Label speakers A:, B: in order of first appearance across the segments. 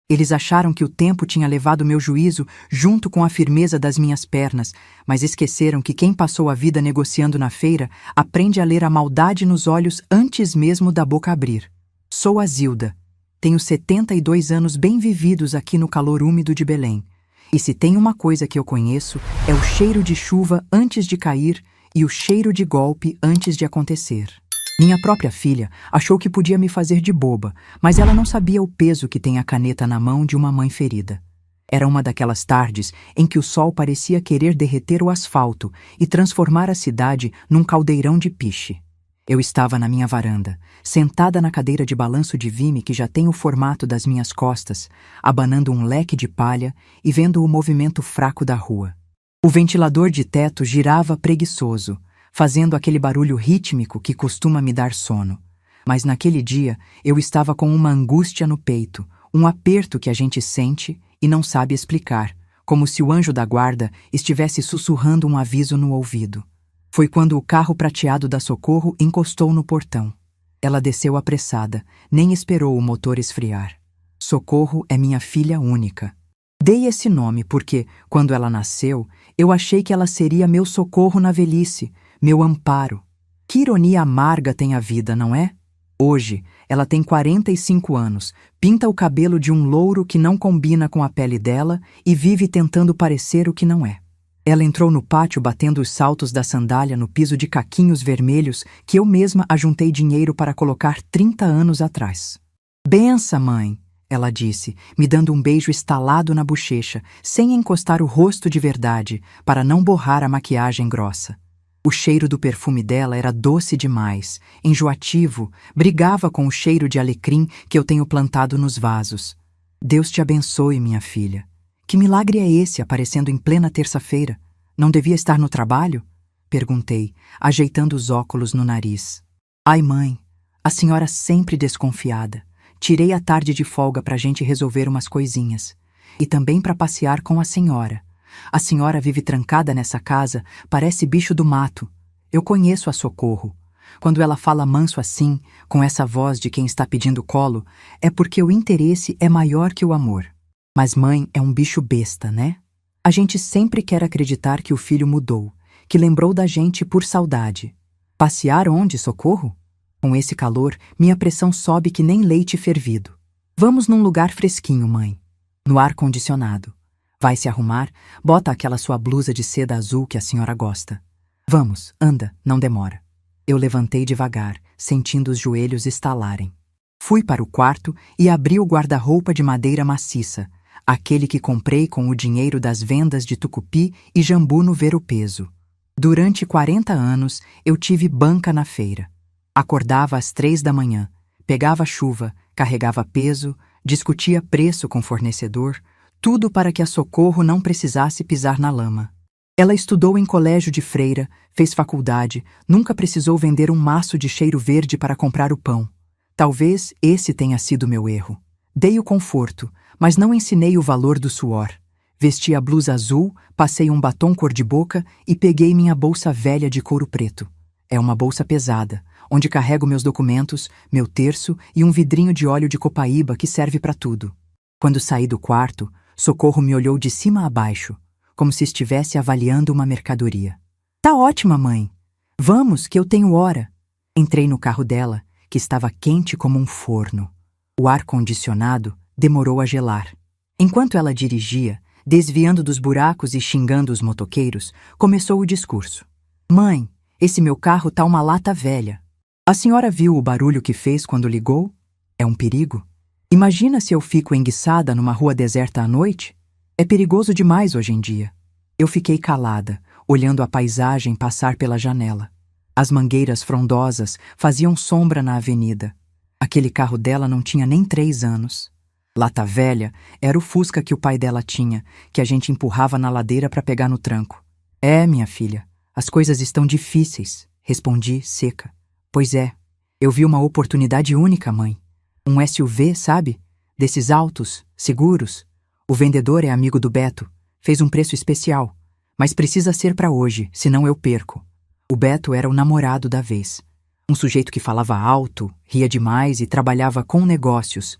A: Eles acharam que o tempo tinha levado meu juízo junto com a firmeza das minhas pernas, mas esqueceram que quem passou a vida negociando na feira aprende a ler a maldade nos olhos antes mesmo da boca abrir. Sou a Zilda. Tenho 72 anos bem vividos aqui no calor úmido de Belém. E se tem uma coisa que eu conheço, é o cheiro de chuva antes de cair e o cheiro de golpe antes de acontecer. Minha própria filha achou que podia me fazer de boba, mas ela não sabia o peso que tem a caneta na mão de uma mãe ferida. Era uma daquelas tardes em que o sol parecia querer derreter o asfalto e transformar a cidade num caldeirão de piche. Eu estava na minha varanda, sentada na cadeira de balanço de vime que já tem o formato das minhas costas, abanando um leque de palha e vendo o movimento fraco da rua. O ventilador de teto girava preguiçoso, fazendo aquele barulho rítmico que costuma me dar sono. Mas naquele dia eu estava com uma angústia no peito, um aperto que a gente sente e não sabe explicar, como se o anjo da guarda estivesse sussurrando um aviso no ouvido. Foi quando o carro prateado da Socorro encostou no portão. Ela desceu apressada, nem esperou o motor esfriar. Socorro é minha filha única. Dei esse nome porque, quando ela nasceu, eu achei que ela seria meu socorro na velhice, meu amparo. Que ironia amarga tem a vida, não é? Hoje, ela tem 45 anos, pinta o cabelo de um louro que não combina com a pele dela e vive tentando parecer o que não é. Ela entrou no pátio batendo os saltos da sandália no piso de caquinhos vermelhos que eu mesma ajuntei dinheiro para colocar 30 anos atrás. Bença, mãe, ela disse, me dando um beijo estalado na bochecha, sem encostar o rosto de verdade, para não borrar a maquiagem grossa. O cheiro do perfume dela era doce demais, enjoativo, brigava com o cheiro de alecrim que eu tenho plantado nos vasos. Deus te abençoe, minha filha. Que milagre é esse aparecendo em plena terça-feira? Não devia estar no trabalho? Perguntei, ajeitando os óculos no nariz. Ai, mãe, a senhora sempre desconfiada. Tirei a tarde de folga para a gente resolver umas coisinhas. E também para passear com a senhora. A senhora vive trancada nessa casa, parece bicho do mato. Eu conheço a Socorro. Quando ela fala manso assim, com essa voz de quem está pedindo colo, é porque o interesse é maior que o amor. Mas mãe é um bicho besta, né? A gente sempre quer acreditar que o filho mudou, que lembrou da gente por saudade. Passear onde, Socorro? Com esse calor, minha pressão sobe que nem leite fervido. Vamos num lugar fresquinho, mãe. No ar-condicionado. Vai se arrumar, bota aquela sua blusa de seda azul que a senhora gosta. Vamos, anda, não demora. Eu levantei devagar, sentindo os joelhos estalarem. Fui para o quarto e abri o guarda-roupa de madeira maciça, aquele que comprei com o dinheiro das vendas de tucupi e jambu no Ver-o-Peso. Durante 40 anos, eu tive banca na feira. Acordava às 3 da manhã, pegava chuva, carregava peso, discutia preço com fornecedor, tudo para que a Socorro não precisasse pisar na lama. Ela estudou em colégio de freira, fez faculdade, nunca precisou vender um maço de cheiro verde para comprar o pão. Talvez esse tenha sido meu erro. Dei o conforto, mas não ensinei o valor do suor. Vesti a blusa azul, passei um batom cor-de-boca e peguei minha bolsa velha de couro preto. É uma bolsa pesada, onde carrego meus documentos, meu terço e um vidrinho de óleo de copaíba que serve para tudo. Quando saí do quarto, Socorro me olhou de cima a baixo, como se estivesse avaliando uma mercadoria. Tá ótima, mãe. Vamos, que eu tenho hora. Entrei no carro dela, que estava quente como um forno. O ar-condicionado demorou a gelar. Enquanto ela dirigia, desviando dos buracos e xingando os motoqueiros, começou o discurso. Mãe, esse meu carro tá uma lata velha. A senhora viu o barulho que fez quando ligou? É um perigo? Imagina se eu fico enguiçada numa rua deserta à noite? É perigoso demais hoje em dia. Eu fiquei calada, olhando a paisagem passar pela janela. As mangueiras frondosas faziam sombra na avenida. Aquele carro dela não tinha nem 3 anos. Lata velha era o Fusca que o pai dela tinha, que a gente empurrava na ladeira para pegar no tranco. É, minha filha, as coisas estão difíceis, respondi, seca. Pois é, eu vi uma oportunidade única, mãe. Um SUV, sabe? Desses altos, seguros. O vendedor é amigo do Beto. Fez um preço especial. Mas precisa ser para hoje, senão eu perco. O Beto era o namorado da vez. Um sujeito que falava alto, ria demais e trabalhava com negócios.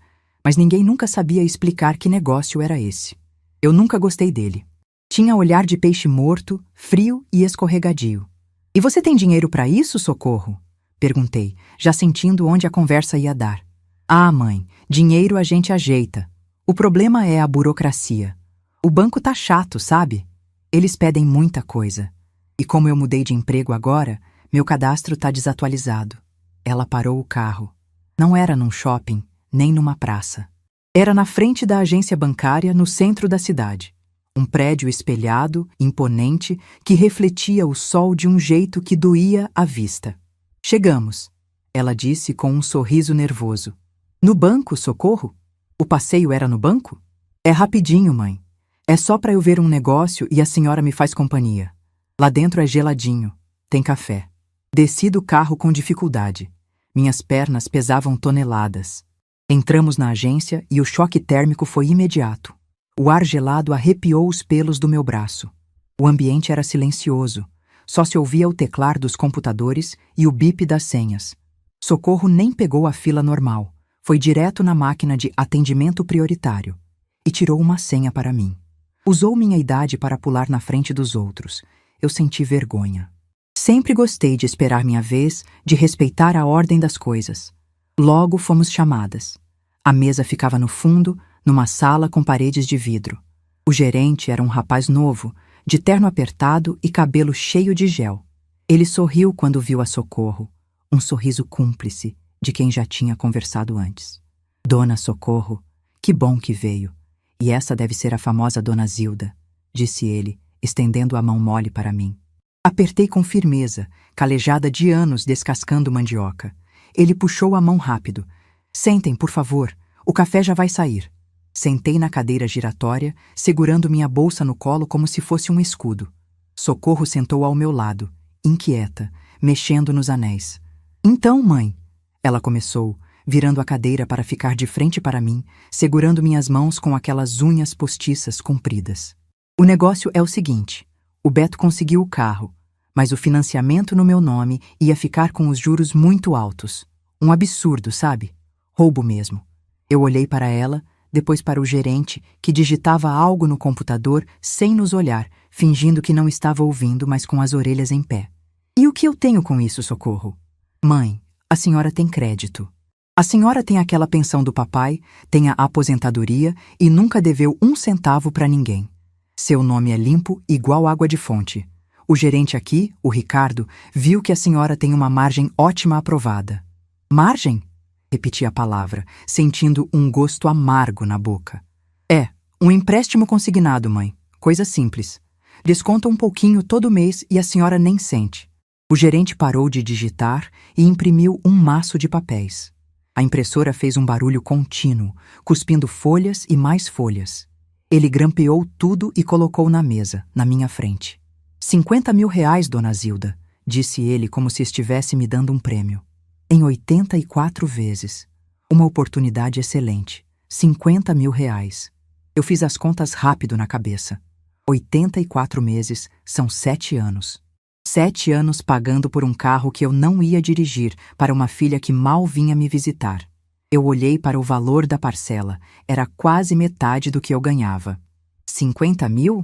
A: mas ninguém nunca sabia explicar que negócio era esse. Eu nunca gostei dele. Tinha olhar de peixe morto, frio e escorregadio. E você tem dinheiro para isso, Socorro? Perguntei, já sentindo onde a conversa ia dar. Ah, mãe, dinheiro a gente ajeita. O problema é a burocracia. O banco tá chato, sabe? Eles pedem muita coisa. E como eu mudei de emprego agora, meu cadastro tá desatualizado. Ela parou o carro. Não era num shopping, nem numa praça. Era na frente da agência bancária, no centro da cidade. Um prédio espelhado, imponente, que refletia o sol de um jeito que doía a vista. Chegamos, ela disse com um sorriso nervoso. No banco, Socorro? O passeio era no banco? É rapidinho, mãe. É só para eu ver um negócio e a senhora me faz companhia. Lá dentro é geladinho, tem café. Desci do carro com dificuldade. Minhas pernas pesavam toneladas. Entramos na agência e o choque térmico foi imediato. O ar gelado arrepiou os pelos do meu braço. O ambiente era silencioso. Só se ouvia o teclar dos computadores e o bip das senhas. Socorro nem pegou a fila normal. Foi direto na máquina de atendimento prioritário e tirou uma senha para mim. Usou minha idade para pular na frente dos outros. Eu senti vergonha. Sempre gostei de esperar minha vez, de respeitar a ordem das coisas. Logo fomos chamadas. A mesa ficava no fundo, numa sala com paredes de vidro. O gerente era um rapaz novo, de terno apertado e cabelo cheio de gel. Ele sorriu quando viu a Socorro, um sorriso cúmplice de quem já tinha conversado antes. Dona Socorro, que bom que veio. E essa deve ser a famosa Dona Zilda, disse ele, estendendo a mão mole para mim. Apertei com firmeza, calejada de anos descascando mandioca. Ele puxou a mão rápido. Sentem, por favor, o café já vai sair. Sentei na cadeira giratória, segurando minha bolsa no colo como se fosse um escudo. Socorro sentou ao meu lado, inquieta, mexendo nos anéis. Então, mãe, ela começou, virando a cadeira para ficar de frente para mim, segurando minhas mãos com aquelas unhas postiças compridas. O negócio é o seguinte, o Beto conseguiu o carro, mas o financiamento no meu nome ia ficar com os juros muito altos. Um absurdo, sabe? Roubo mesmo. Eu olhei para ela, depois para o gerente, que digitava algo no computador sem nos olhar, fingindo que não estava ouvindo, mas com as orelhas em pé. E o que eu tenho com isso, Socorro? Mãe, a senhora tem crédito. A senhora tem aquela pensão do papai, tem a aposentadoria e nunca deveu 1 centavo para ninguém. Seu nome é limpo igual água de fonte. O gerente aqui, o Ricardo, viu que a senhora tem uma margem ótima aprovada. Margem? Repeti a palavra, sentindo um gosto amargo na boca. É, um empréstimo consignado, mãe. Coisa simples. Desconta um pouquinho todo mês e a senhora nem sente. O gerente parou de digitar e imprimiu um maço de papéis. A impressora fez um barulho contínuo, cuspindo folhas e mais folhas. Ele grampeou tudo e colocou na mesa, na minha frente. 50 mil reais, Dona Zilda, disse ele como se estivesse me dando um prêmio. Em 84 vezes. Uma oportunidade excelente. 50 mil reais. Eu fiz as contas rápido na cabeça. 84 meses são 7 anos. 7 anos pagando por um carro que eu não ia dirigir para uma filha que mal vinha me visitar. Eu olhei para o valor da parcela. Era quase metade do que eu ganhava. 50 mil?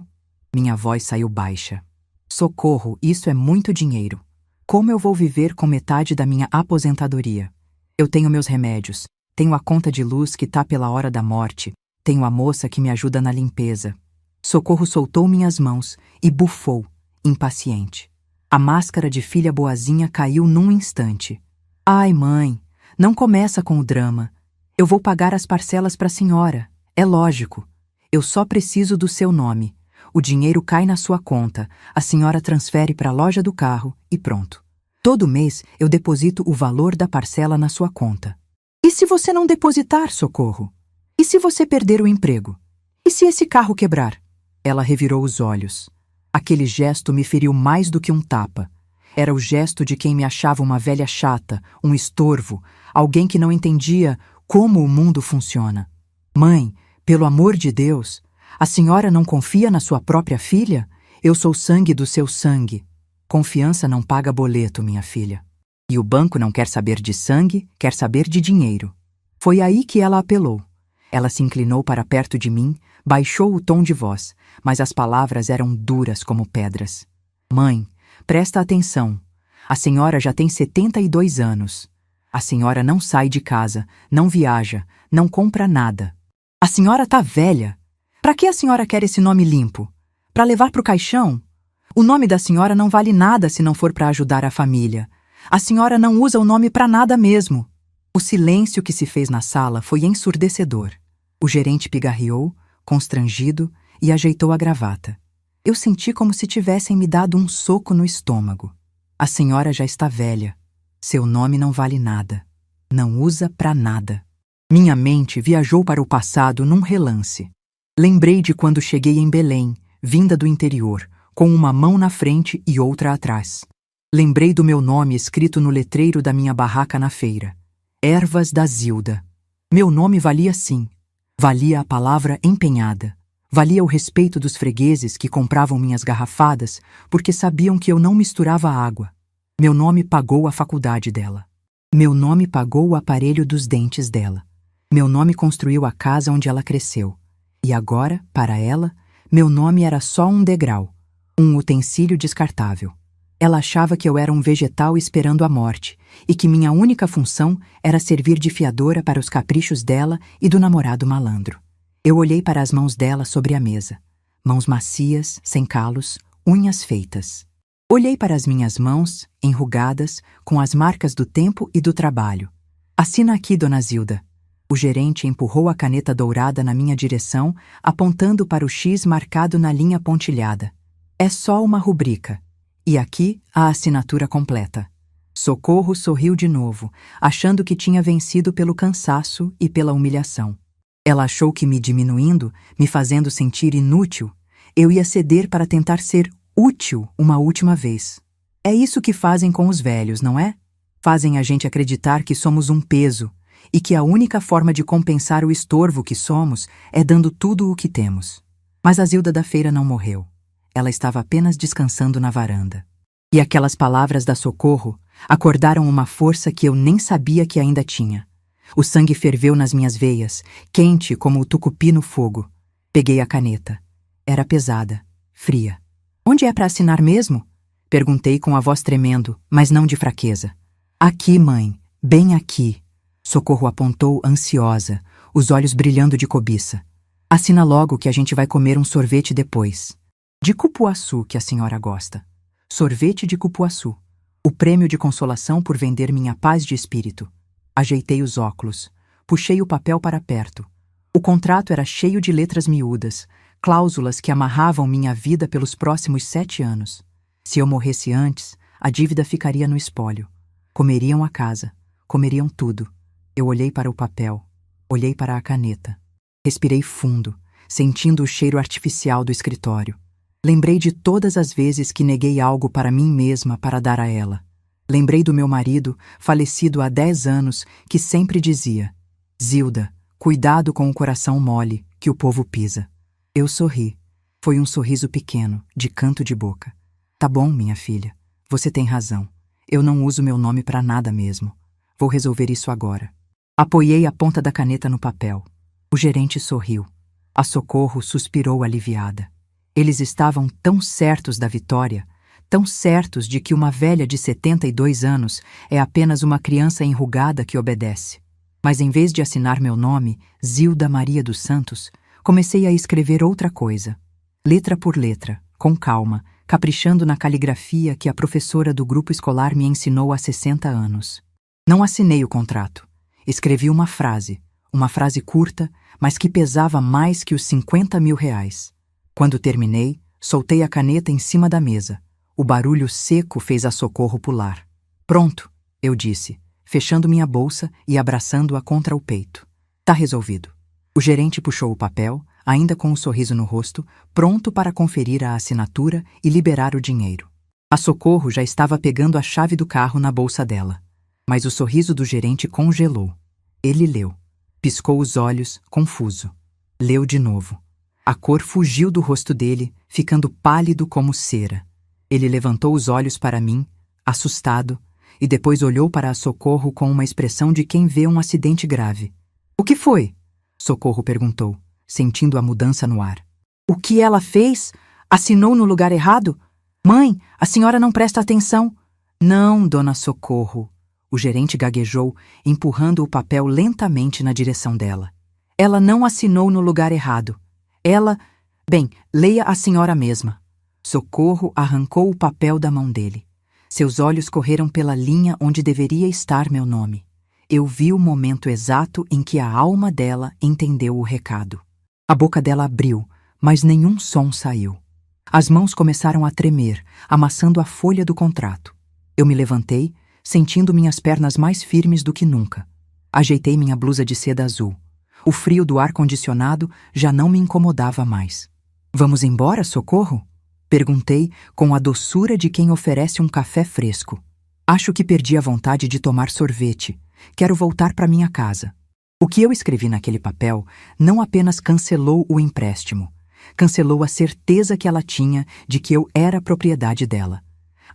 A: Minha voz saiu baixa. Socorro, isso é muito dinheiro. Como eu vou viver com metade da minha aposentadoria? Eu tenho meus remédios, tenho a conta de luz que tá pela hora da morte, tenho a moça que me ajuda na limpeza. Socorro soltou minhas mãos e bufou, impaciente. A máscara de filha boazinha caiu num instante. Ai, mãe, não começa com o drama. Eu vou pagar as parcelas para a senhora, é lógico. Eu só preciso do seu nome. O dinheiro cai na sua conta, a senhora transfere para a loja do carro e pronto. Todo mês eu deposito o valor da parcela na sua conta. E se você não depositar, Socorro? E se você perder o emprego? E se esse carro quebrar? Ela revirou os olhos. Aquele gesto me feriu mais do que um tapa. Era o gesto de quem me achava uma velha chata, um estorvo, alguém que não entendia como o mundo funciona. Mãe, pelo amor de Deus, a senhora não confia na sua própria filha? Eu sou sangue do seu sangue. Confiança não paga boleto, minha filha. E o banco não quer saber de sangue, quer saber de dinheiro. Foi aí que ela apelou. Ela se inclinou para perto de mim, baixou o tom de voz, mas as palavras eram duras como pedras. Mãe, presta atenção. A senhora já tem 72 anos. A senhora não sai de casa, não viaja, não compra nada. A senhora tá velha. Para que a senhora quer esse nome limpo? Para levar pro caixão? O nome da senhora não vale nada se não for para ajudar a família. A senhora não usa o nome para nada mesmo. O silêncio que se fez na sala foi ensurdecedor. O gerente pigarreou, constrangido, e ajeitou a gravata. Eu senti como se tivessem me dado um soco no estômago. A senhora já está velha. Seu nome não vale nada. Não usa para nada. Minha mente viajou para o passado num relance. Lembrei de quando cheguei em Belém, vinda do interior, com uma mão na frente e outra atrás. Lembrei do meu nome escrito no letreiro da minha barraca na feira. Ervas da Zilda. Meu nome valia sim. Valia a palavra empenhada. Valia o respeito dos fregueses que compravam minhas garrafadas porque sabiam que eu não misturava água. Meu nome pagou a faculdade dela. Meu nome pagou o aparelho dos dentes dela. Meu nome construiu a casa onde ela cresceu. E agora, para ela, meu nome era só um degrau, um utensílio descartável. Ela achava que eu era um vegetal esperando a morte e que minha única função era servir de fiadora para os caprichos dela e do namorado malandro. Eu olhei para as mãos dela sobre a mesa. Mãos macias, sem calos, unhas feitas. Olhei para as minhas mãos, enrugadas, com as marcas do tempo e do trabalho. Assina aqui, dona Zilda. O gerente empurrou a caneta dourada na minha direção, apontando para o X marcado na linha pontilhada. É só uma rubrica. E aqui a assinatura completa. Socorro sorriu de novo, achando que tinha vencido pelo cansaço e pela humilhação. Ela achou que me diminuindo, me fazendo sentir inútil, eu ia ceder para tentar ser útil uma última vez. É isso que fazem com os velhos, não é? Fazem a gente acreditar que somos um peso e que a única forma de compensar o estorvo que somos é dando tudo o que temos. Mas a Zilda da feira não morreu. Ela estava apenas descansando na varanda. E aquelas palavras da Socorro acordaram uma força que eu nem sabia que ainda tinha. O sangue ferveu nas minhas veias, quente como o tucupi no fogo. Peguei a caneta. Era pesada, fria. Onde é para assinar mesmo? Perguntei com a voz tremendo, mas não de fraqueza. Aqui, mãe, bem aqui. Socorro apontou ansiosa, os olhos brilhando de cobiça. Assina logo que a gente vai comer um sorvete depois. De cupuaçu que a senhora gosta. Sorvete de cupuaçu. O prêmio de consolação por vender minha paz de espírito. Ajeitei os óculos. Puxei o papel para perto. O contrato era cheio de letras miúdas, cláusulas que amarravam minha vida pelos próximos 7 anos. Se eu morresse antes, a dívida ficaria no espólio. Comeriam a casa. Comeriam tudo. Eu olhei para o papel. Olhei para a caneta. Respirei fundo, sentindo o cheiro artificial do escritório. Lembrei de todas as vezes que neguei algo para mim mesma para dar a ela. Lembrei do meu marido, falecido há 10 anos, que sempre dizia: Zilda, cuidado com o coração mole, que o povo pisa. Eu sorri. Foi um sorriso pequeno, de canto de boca. Tá bom, minha filha. Você tem razão. Eu não uso meu nome para nada mesmo. Vou resolver isso agora. Apoiei a ponta da caneta no papel. O gerente sorriu. A Socorro suspirou aliviada. Eles estavam tão certos da vitória, tão certos de que uma velha de 72 anos é apenas uma criança enrugada que obedece. Mas em vez de assinar meu nome, Zilda Maria dos Santos, comecei a escrever outra coisa. Letra por letra, com calma, caprichando na caligrafia que a professora do grupo escolar me ensinou há 60 anos. Não assinei o contrato. Escrevi uma frase curta, mas que pesava mais que os 50 mil reais. Quando terminei, soltei a caneta em cima da mesa. O barulho seco fez a Socorro pular. Pronto, eu disse, fechando minha bolsa e abraçando-a contra o peito. Tá resolvido. O gerente puxou o papel, ainda com um sorriso no rosto, pronto para conferir a assinatura e liberar o dinheiro. A Socorro já estava pegando a chave do carro na bolsa dela. Mas o sorriso do gerente congelou. Ele leu. Piscou os olhos, confuso. Leu de novo. A cor fugiu do rosto dele, ficando pálido como cera. Ele levantou os olhos para mim, assustado, e depois olhou para a Socorro com uma expressão de quem vê um acidente grave. O que foi? Socorro perguntou, sentindo a mudança no ar. O que ela fez? Assinou no lugar errado? Mãe, a senhora não presta atenção. Não, dona Socorro. O gerente gaguejou, empurrando o papel lentamente na direção dela. Ela não assinou no lugar errado. Ela... Bem, leia a senhora mesma. Socorro arrancou o papel da mão dele. Seus olhos correram pela linha onde deveria estar meu nome. Eu vi o momento exato em que a alma dela entendeu o recado. A boca dela abriu, mas nenhum som saiu. As mãos começaram a tremer, amassando a folha do contrato. Eu me levantei, sentindo minhas pernas mais firmes do que nunca. Ajeitei minha blusa de seda azul. O frio do ar-condicionado já não me incomodava mais. Vamos embora, Socorro? Perguntei com a doçura de quem oferece um café fresco. Acho que perdi a vontade de tomar sorvete. Quero voltar para minha casa. O que eu escrevi naquele papel não apenas cancelou o empréstimo, cancelou a certeza que ela tinha de que eu era propriedade dela.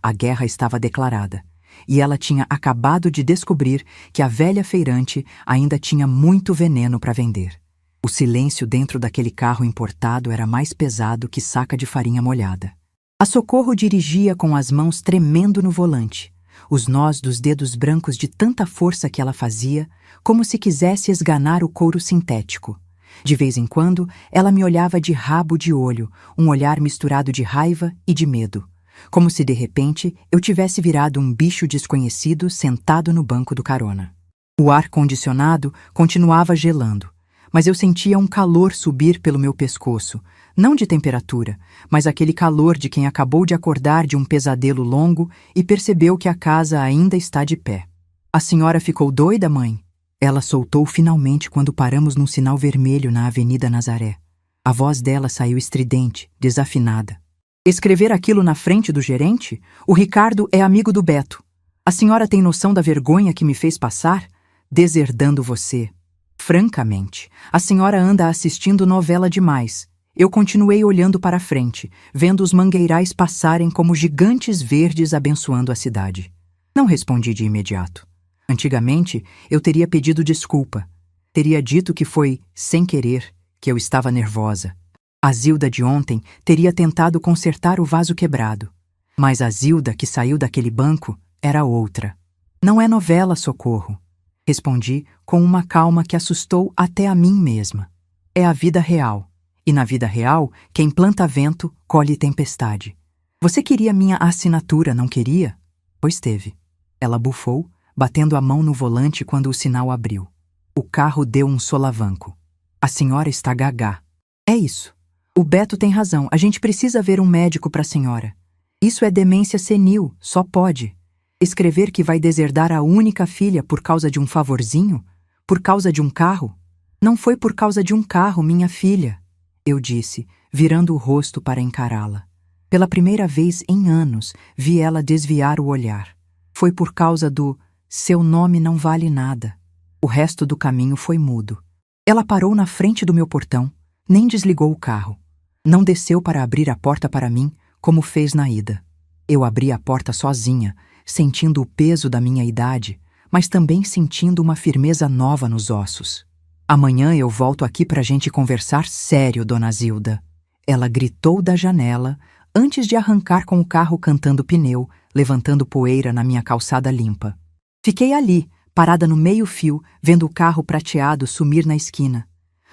A: A guerra estava declarada, e ela tinha acabado de descobrir que a velha feirante ainda tinha muito veneno para vender. O silêncio dentro daquele carro importado era mais pesado que saca de farinha molhada. A Socorro dirigia com as mãos tremendo no volante, os nós dos dedos brancos de tanta força que ela fazia, como se quisesse esganar o couro sintético. De vez em quando, ela me olhava de rabo de olho, um olhar misturado de raiva e de medo, como se de repente eu tivesse virado um bicho desconhecido sentado no banco do carona. O ar-condicionado continuava gelando, mas eu sentia um calor subir pelo meu pescoço, não de temperatura, mas aquele calor de quem acabou de acordar de um pesadelo longo e percebeu que a casa ainda está de pé. A senhora ficou doida, mãe? Ela soltou finalmente quando paramos num sinal vermelho na Avenida Nazaré. A voz dela saiu estridente, desafinada. Escrever aquilo na frente do gerente? O Ricardo é amigo do Beto. A senhora tem noção da vergonha que me fez passar? Deserdando você. Francamente, a senhora anda assistindo novela demais. Eu continuei olhando para a frente, vendo os mangueirais passarem como gigantes verdes abençoando a cidade. Não respondi de imediato. Antigamente, eu teria pedido desculpa. Teria dito que foi, sem querer, que eu estava nervosa. A Zilda de ontem teria tentado consertar o vaso quebrado. Mas a Zilda que saiu daquele banco era outra. Não é novela, Socorro. Respondi com uma calma que assustou até a mim mesma. É a vida real. E na vida real, quem planta vento, colhe tempestade. Você queria minha assinatura, não queria? Pois teve. Ela bufou, batendo a mão no volante quando o sinal abriu. O carro deu um solavanco. A senhora está gagá. É isso. O Beto tem razão, a gente precisa ver um médico para a senhora. Isso é demência senil, só pode. Escrever que vai deserdar a única filha por causa de um favorzinho? Por causa de um carro? Não foi por causa de um carro, minha filha. Eu disse, virando o rosto para encará-la. Pela primeira vez em anos, vi ela desviar o olhar. Foi por causa do seu nome não vale nada. O resto do caminho foi mudo. Ela parou na frente do meu portão, nem desligou o carro. Não desceu para abrir a porta para mim, como fez na ida. Eu abri a porta sozinha, sentindo o peso da minha idade, mas também sentindo uma firmeza nova nos ossos. Amanhã eu volto aqui pra gente conversar sério, dona Zilda. Ela gritou da janela, antes de arrancar com o carro cantando pneu, levantando poeira na minha calçada limpa. Fiquei ali, parada no meio-fio, vendo o carro prateado sumir na esquina.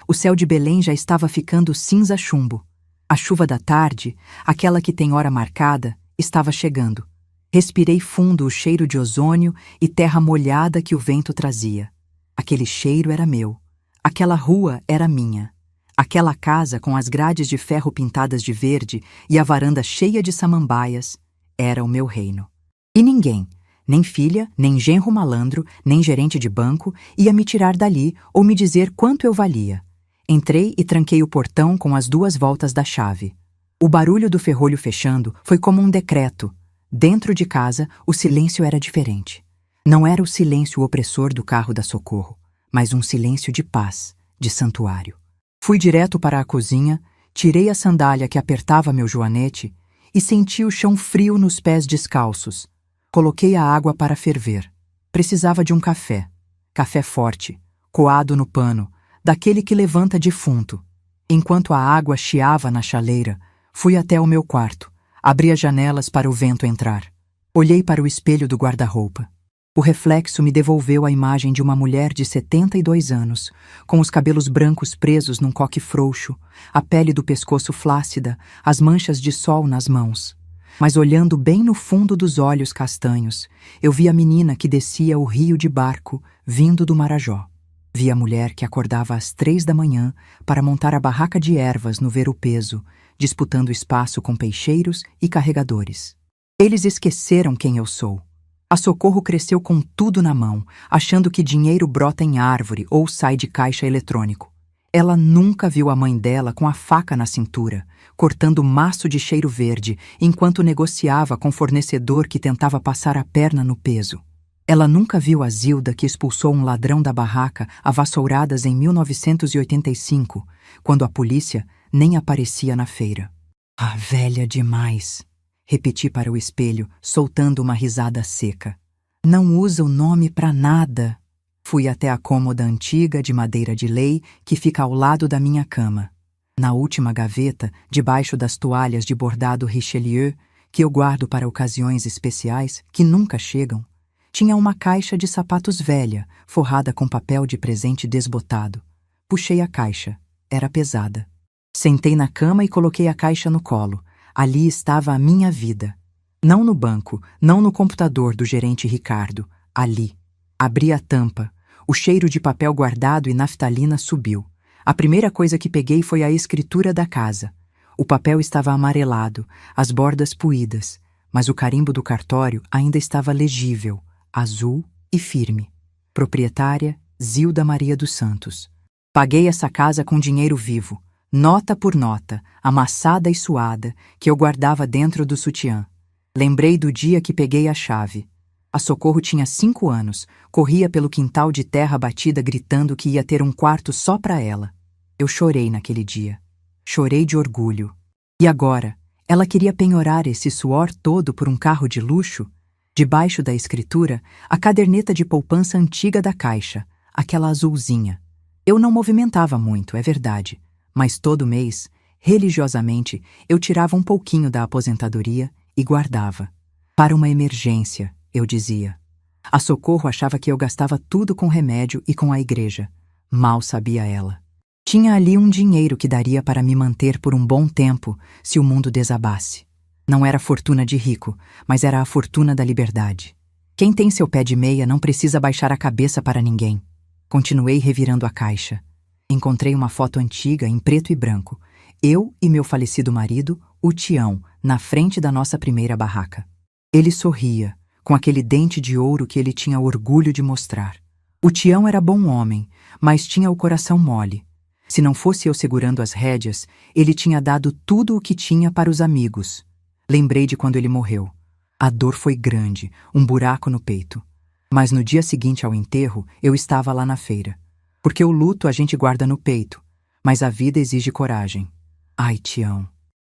A: O céu de Belém já estava ficando cinza-chumbo. A chuva da tarde, aquela que tem hora marcada, estava chegando. Respirei fundo o cheiro de ozônio e terra molhada que o vento trazia. Aquele cheiro era meu. Aquela rua era minha. Aquela casa com as grades de ferro pintadas de verde e a varanda cheia de samambaias era o meu reino. E ninguém, nem filha, nem genro malandro, nem gerente de banco, ia me tirar dali ou me dizer quanto eu valia. Entrei e tranquei o portão com as 2 voltas da chave. O barulho do ferrolho fechando foi como um decreto. Dentro de casa, o silêncio era diferente. Não era o silêncio opressor do carro da Socorro, mas um silêncio de paz, de santuário. Fui direto para a cozinha, tirei a sandália que apertava meu joanete e senti o chão frio nos pés descalços. Coloquei a água para ferver. Precisava de um café. Café forte, coado no pano, daquele que levanta defunto. Enquanto a água chiava na chaleira, fui até o meu quarto, abri as janelas para o vento entrar. Olhei para o espelho do guarda-roupa. O reflexo me devolveu a imagem de uma mulher de 72 anos, com os cabelos brancos presos num coque frouxo, a pele do pescoço flácida, as manchas de sol nas mãos. Mas olhando bem no fundo dos olhos castanhos, eu vi a menina que descia o rio de barco, vindo do Marajó. Vi a mulher que acordava às 3 da manhã para montar a barraca de ervas no Ver-o-Peso, disputando espaço com peixeiros e carregadores. Eles esqueceram quem eu sou. A Socorro cresceu com tudo na mão, achando que dinheiro brota em árvore ou sai de caixa eletrônico. Ela nunca viu a mãe dela com a faca na cintura, cortando maço de cheiro verde, enquanto negociava com fornecedor que tentava passar a perna no peso. Ela nunca viu a Zilda que expulsou um ladrão da barraca a vassouradas em 1985, quando a polícia nem aparecia na feira. Ah, velha demais! Repeti para o espelho, soltando uma risada seca. Não usa o nome pra nada. Fui até a cômoda antiga de madeira de lei que fica ao lado da minha cama. Na última gaveta, debaixo das toalhas de bordado Richelieu, que eu guardo para ocasiões especiais que nunca chegam, tinha uma caixa de sapatos velha, forrada com papel de presente desbotado. Puxei a caixa. Era pesada. Sentei na cama e coloquei a caixa no colo. Ali estava a minha vida. Não no banco, não no computador do gerente Ricardo. Ali. Abri a tampa. O cheiro de papel guardado e naftalina subiu. A primeira coisa que peguei foi a escritura da casa. O papel estava amarelado, as bordas puídas, mas o carimbo do cartório ainda estava legível, azul e firme. Proprietária, Zilda Maria dos Santos. Paguei essa casa com dinheiro vivo, nota por nota, amassada e suada, que eu guardava dentro do sutiã. Lembrei do dia que peguei a chave. A Socorro tinha 5 anos, corria pelo quintal de terra batida gritando que ia ter um quarto só para ela. Eu chorei naquele dia. Chorei de orgulho. E agora, ela queria penhorar esse suor todo por um carro de luxo? Debaixo da escritura, a caderneta de poupança antiga da Caixa, aquela azulzinha. Eu não movimentava muito, é verdade, mas todo mês, religiosamente, eu tirava um pouquinho da aposentadoria e guardava. Para uma emergência, eu dizia. A Socorro achava que eu gastava tudo com remédio e com a igreja. Mal sabia ela. Tinha ali um dinheiro que daria para me manter por um bom tempo se o mundo desabasse. Não era fortuna de rico, mas era a fortuna da liberdade. Quem tem seu pé de meia não precisa baixar a cabeça para ninguém. Continuei revirando a caixa. Encontrei uma foto antiga em preto e branco. Eu e meu falecido marido, o Tião, na frente da nossa primeira barraca. Ele sorria, com aquele dente de ouro que ele tinha orgulho de mostrar. O Tião era bom homem, mas tinha o coração mole. Se não fosse eu segurando as rédeas, ele tinha dado tudo o que tinha para os amigos. Lembrei de quando ele morreu. A dor foi grande, um buraco no peito. Mas no dia seguinte ao enterro, eu estava lá na feira. Porque o luto a gente guarda no peito, mas a vida exige coragem. Ai, Tião,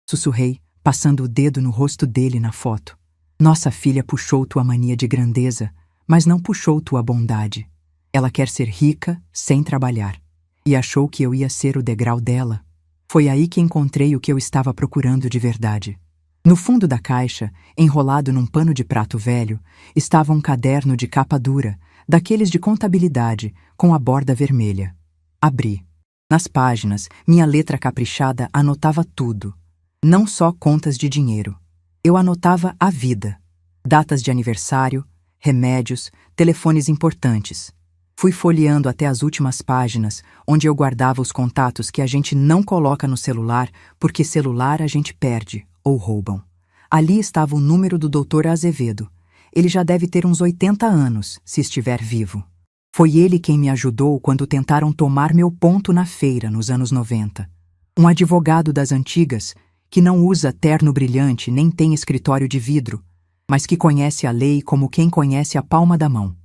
A: sussurrei, passando o dedo no rosto dele na foto. Nossa filha puxou tua mania de grandeza, mas não puxou tua bondade. Ela quer ser rica sem trabalhar. E achou que eu ia ser o degrau dela. Foi aí que encontrei o que eu estava procurando de verdade. No fundo da caixa, enrolado num pano de prato velho, estava um caderno de capa dura, daqueles de contabilidade, com a borda vermelha. Abri. Nas páginas, minha letra caprichada anotava tudo. Não só contas de dinheiro. Eu anotava a vida. Datas de aniversário, remédios, telefones importantes. Fui folheando até as últimas páginas, onde eu guardava os contatos que a gente não coloca no celular, porque celular a gente perde ou roubam. Ali estava o número do Dr. Azevedo. Ele já deve ter uns 80 anos, se estiver vivo. Foi ele quem me ajudou quando tentaram tomar meu ponto na feira nos anos 90. Um advogado das antigas, que não usa terno brilhante nem tem escritório de vidro, mas que conhece a lei como quem conhece a palma da mão.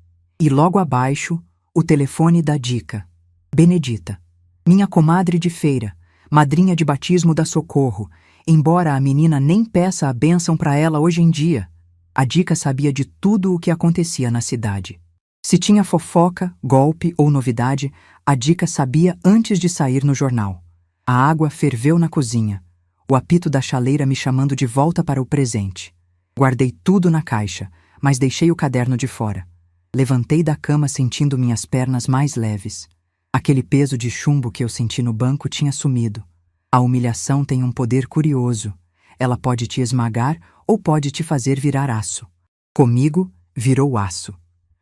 A: E logo abaixo, o telefone da Dica. Benedita. Minha comadre de feira, madrinha de batismo da Socorro, embora a menina nem peça a bênção para ela hoje em dia. A Dica sabia de tudo o que acontecia na cidade. Se tinha fofoca, golpe ou novidade, a Dica sabia antes de sair no jornal. A água ferveu na cozinha, o apito da chaleira me chamando de volta para o presente. Guardei tudo na caixa, mas deixei o caderno de fora. Levantei da cama sentindo minhas pernas mais leves. Aquele peso de chumbo que eu senti no banco tinha sumido. A humilhação tem um poder curioso. Ela pode te esmagar ou pode te fazer virar aço. Comigo, virou aço.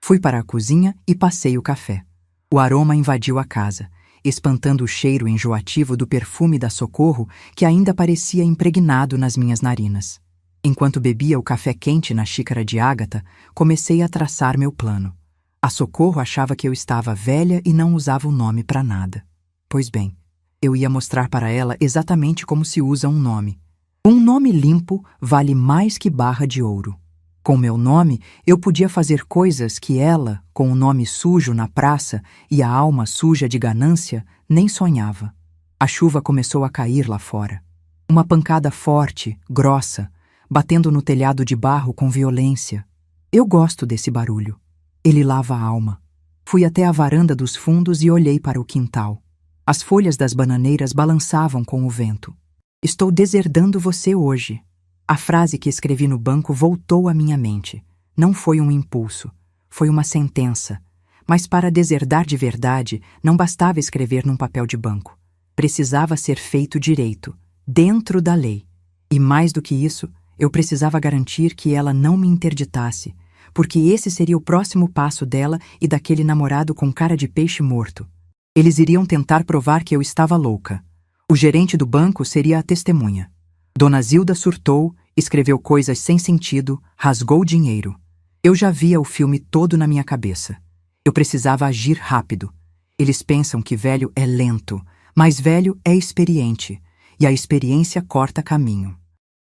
A: Fui para a cozinha e passei o café. O aroma invadiu a casa, espantando o cheiro enjoativo do perfume da Socorro que ainda parecia impregnado nas minhas narinas. Enquanto bebia o café quente na xícara de Ágata, comecei a traçar meu plano. A Socorro achava que eu estava velha e não usava o nome para nada. Pois bem, eu ia mostrar para ela exatamente como se usa um nome. Um nome limpo vale mais que barra de ouro. Com meu nome, eu podia fazer coisas que ela, com o nome sujo na praça e a alma suja de ganância, nem sonhava. A chuva começou a cair lá fora. Uma pancada forte, grossa, batendo no telhado de barro com violência. Eu gosto desse barulho. Ele lava a alma. Fui até a varanda dos fundos e olhei para o quintal. As folhas das bananeiras balançavam com o vento. Estou deserdando você hoje. A frase que escrevi no banco voltou à minha mente. Não foi um impulso, foi uma sentença. Mas para deserdar de verdade, não bastava escrever num papel de banco. Precisava ser feito direito, dentro da lei. E mais do que isso, eu precisava garantir que ela não me interditasse, porque esse seria o próximo passo dela e daquele namorado com cara de peixe morto. Eles iriam tentar provar que eu estava louca. O gerente do banco seria a testemunha. Dona Zilda surtou, escreveu coisas sem sentido, rasgou dinheiro. Eu já via o filme todo na minha cabeça. Eu precisava agir rápido. Eles pensam que velho é lento, mas velho é experiente, e a experiência corta caminho.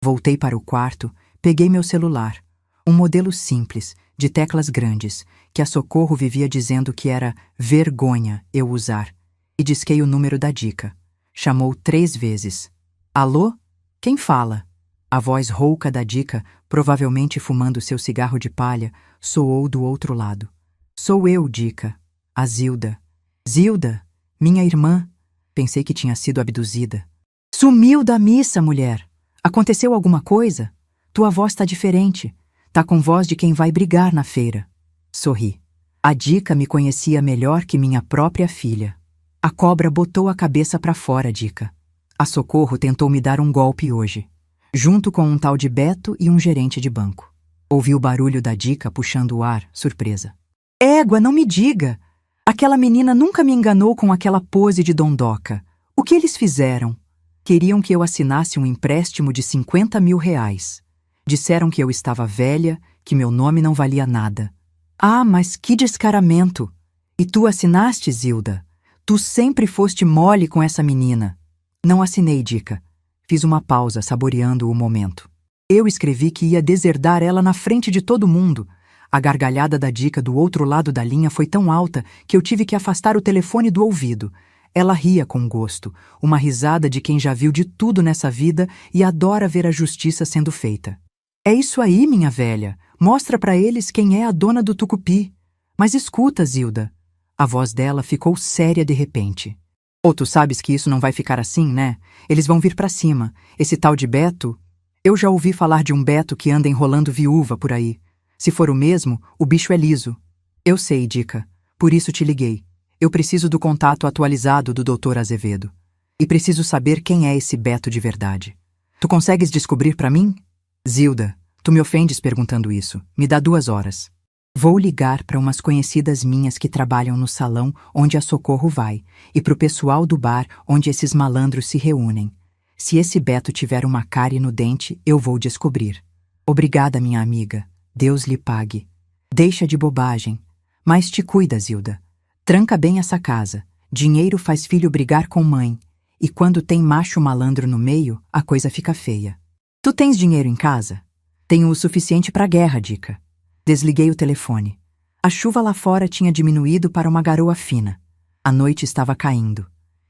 A: Voltei para o quarto, peguei meu celular, um modelo simples, de teclas grandes, que a Socorro vivia dizendo que era vergonha eu usar, e disquei o número da Dica. Chamou 3 vezes. Alô? Quem fala? A voz rouca da Dica, provavelmente fumando seu cigarro de palha, soou do outro lado. Sou eu, Dica. A Zilda. Zilda? Minha irmã. Pensei que tinha sido abduzida. Sumiu da missa, mulher. Aconteceu alguma coisa? Tua voz tá diferente. Tá com voz de quem vai brigar na feira. Sorri. A Dica me conhecia melhor que minha própria filha. A cobra botou a cabeça para fora, Dica. A Socorro tentou me dar um golpe hoje, junto com um tal de Beto e um gerente de banco. Ouvi o barulho da Dica puxando o ar, surpresa. Égua, não me diga! Aquela menina nunca me enganou com aquela pose de dondoca. O que eles fizeram? Queriam que eu assinasse um empréstimo de 50 mil reais. Disseram que eu estava velha, que meu nome não valia nada. Ah, mas que descaramento! E tu assinaste, Zilda? Tu sempre foste mole com essa menina. Não assinei, Dica. Fiz uma pausa, saboreando o momento. Eu escrevi que ia deserdar ela na frente de todo mundo. A gargalhada da Dica do outro lado da linha foi tão alta que eu tive que afastar o telefone do ouvido. Ela ria com gosto, uma risada de quem já viu de tudo nessa vida e adora ver a justiça sendo feita. É isso aí, minha velha. Mostra pra eles quem é a dona do tucupi. Mas escuta, Zilda. A voz dela ficou séria de repente. Oh, tu sabes que isso não vai ficar assim, né? Eles vão vir pra cima. Esse tal de Beto... Eu já ouvi falar de um Beto que anda enrolando viúva por aí. Se for o mesmo, o bicho é liso. Eu sei, Dica. Por isso te liguei. Eu preciso do contato atualizado do Dr. Azevedo. E preciso saber quem é esse Beto de verdade. Tu consegues descobrir pra mim? Zilda, tu me ofendes perguntando isso. Me dá 2 horas. Vou ligar para umas conhecidas minhas que trabalham no salão onde a Socorro vai e para o pessoal do bar onde esses malandros se reúnem. Se esse Beto tiver uma cárie no dente, eu vou descobrir. Obrigada, minha amiga. Deus lhe pague. Deixa de bobagem. Mas te cuida, Zilda. Tranca bem essa casa. Dinheiro faz filho brigar com mãe. E quando tem macho malandro no meio, a coisa fica feia. Tu tens dinheiro em casa? Tenho o suficiente para a guerra, Dica. Desliguei o telefone. A chuva lá fora tinha diminuído para uma garoa fina. A noite estava caindo.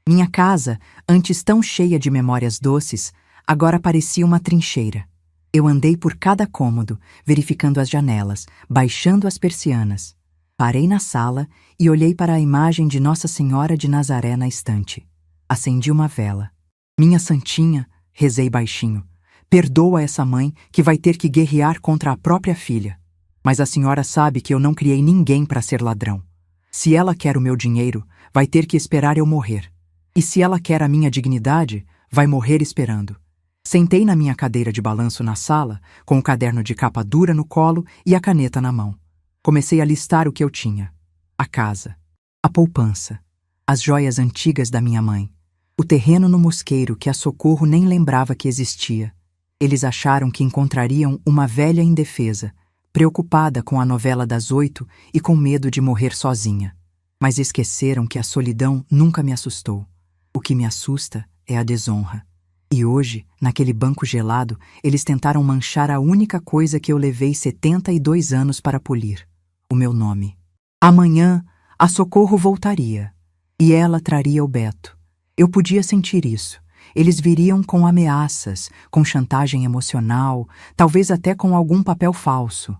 A: Minha casa, antes tão cheia de memórias doces, agora parecia uma trincheira. Eu andei por cada cômodo, verificando as janelas, baixando as persianas. Parei na sala e olhei para a imagem de Nossa Senhora de Nazaré na estante. Acendi uma vela. Minha santinha, rezei baixinho, perdoa essa mãe que vai ter que guerrear contra a própria filha. Mas a senhora sabe que eu não criei ninguém para ser ladrão. Se ela quer o meu dinheiro, vai ter que esperar eu morrer. E se ela quer a minha dignidade, vai morrer esperando. Sentei na minha cadeira de balanço na sala, com o caderno de capa dura no colo e a caneta na mão. Comecei a listar o que eu tinha. A casa, a poupança, as joias antigas da minha mãe, o terreno no Mosqueiro que a Socorro nem lembrava que existia. Eles acharam que encontrariam uma velha indefesa, preocupada com a novela das 8 e com medo de morrer sozinha. Mas esqueceram que a solidão nunca me assustou. O que me assusta é a desonra. E hoje, naquele banco gelado, eles tentaram manchar a única coisa que eu levei 72 anos para polir: o meu nome. Amanhã, a Socorro voltaria. E ela traria o Beto. Eu podia sentir isso. Eles viriam com ameaças, com chantagem emocional, talvez até com algum papel falso.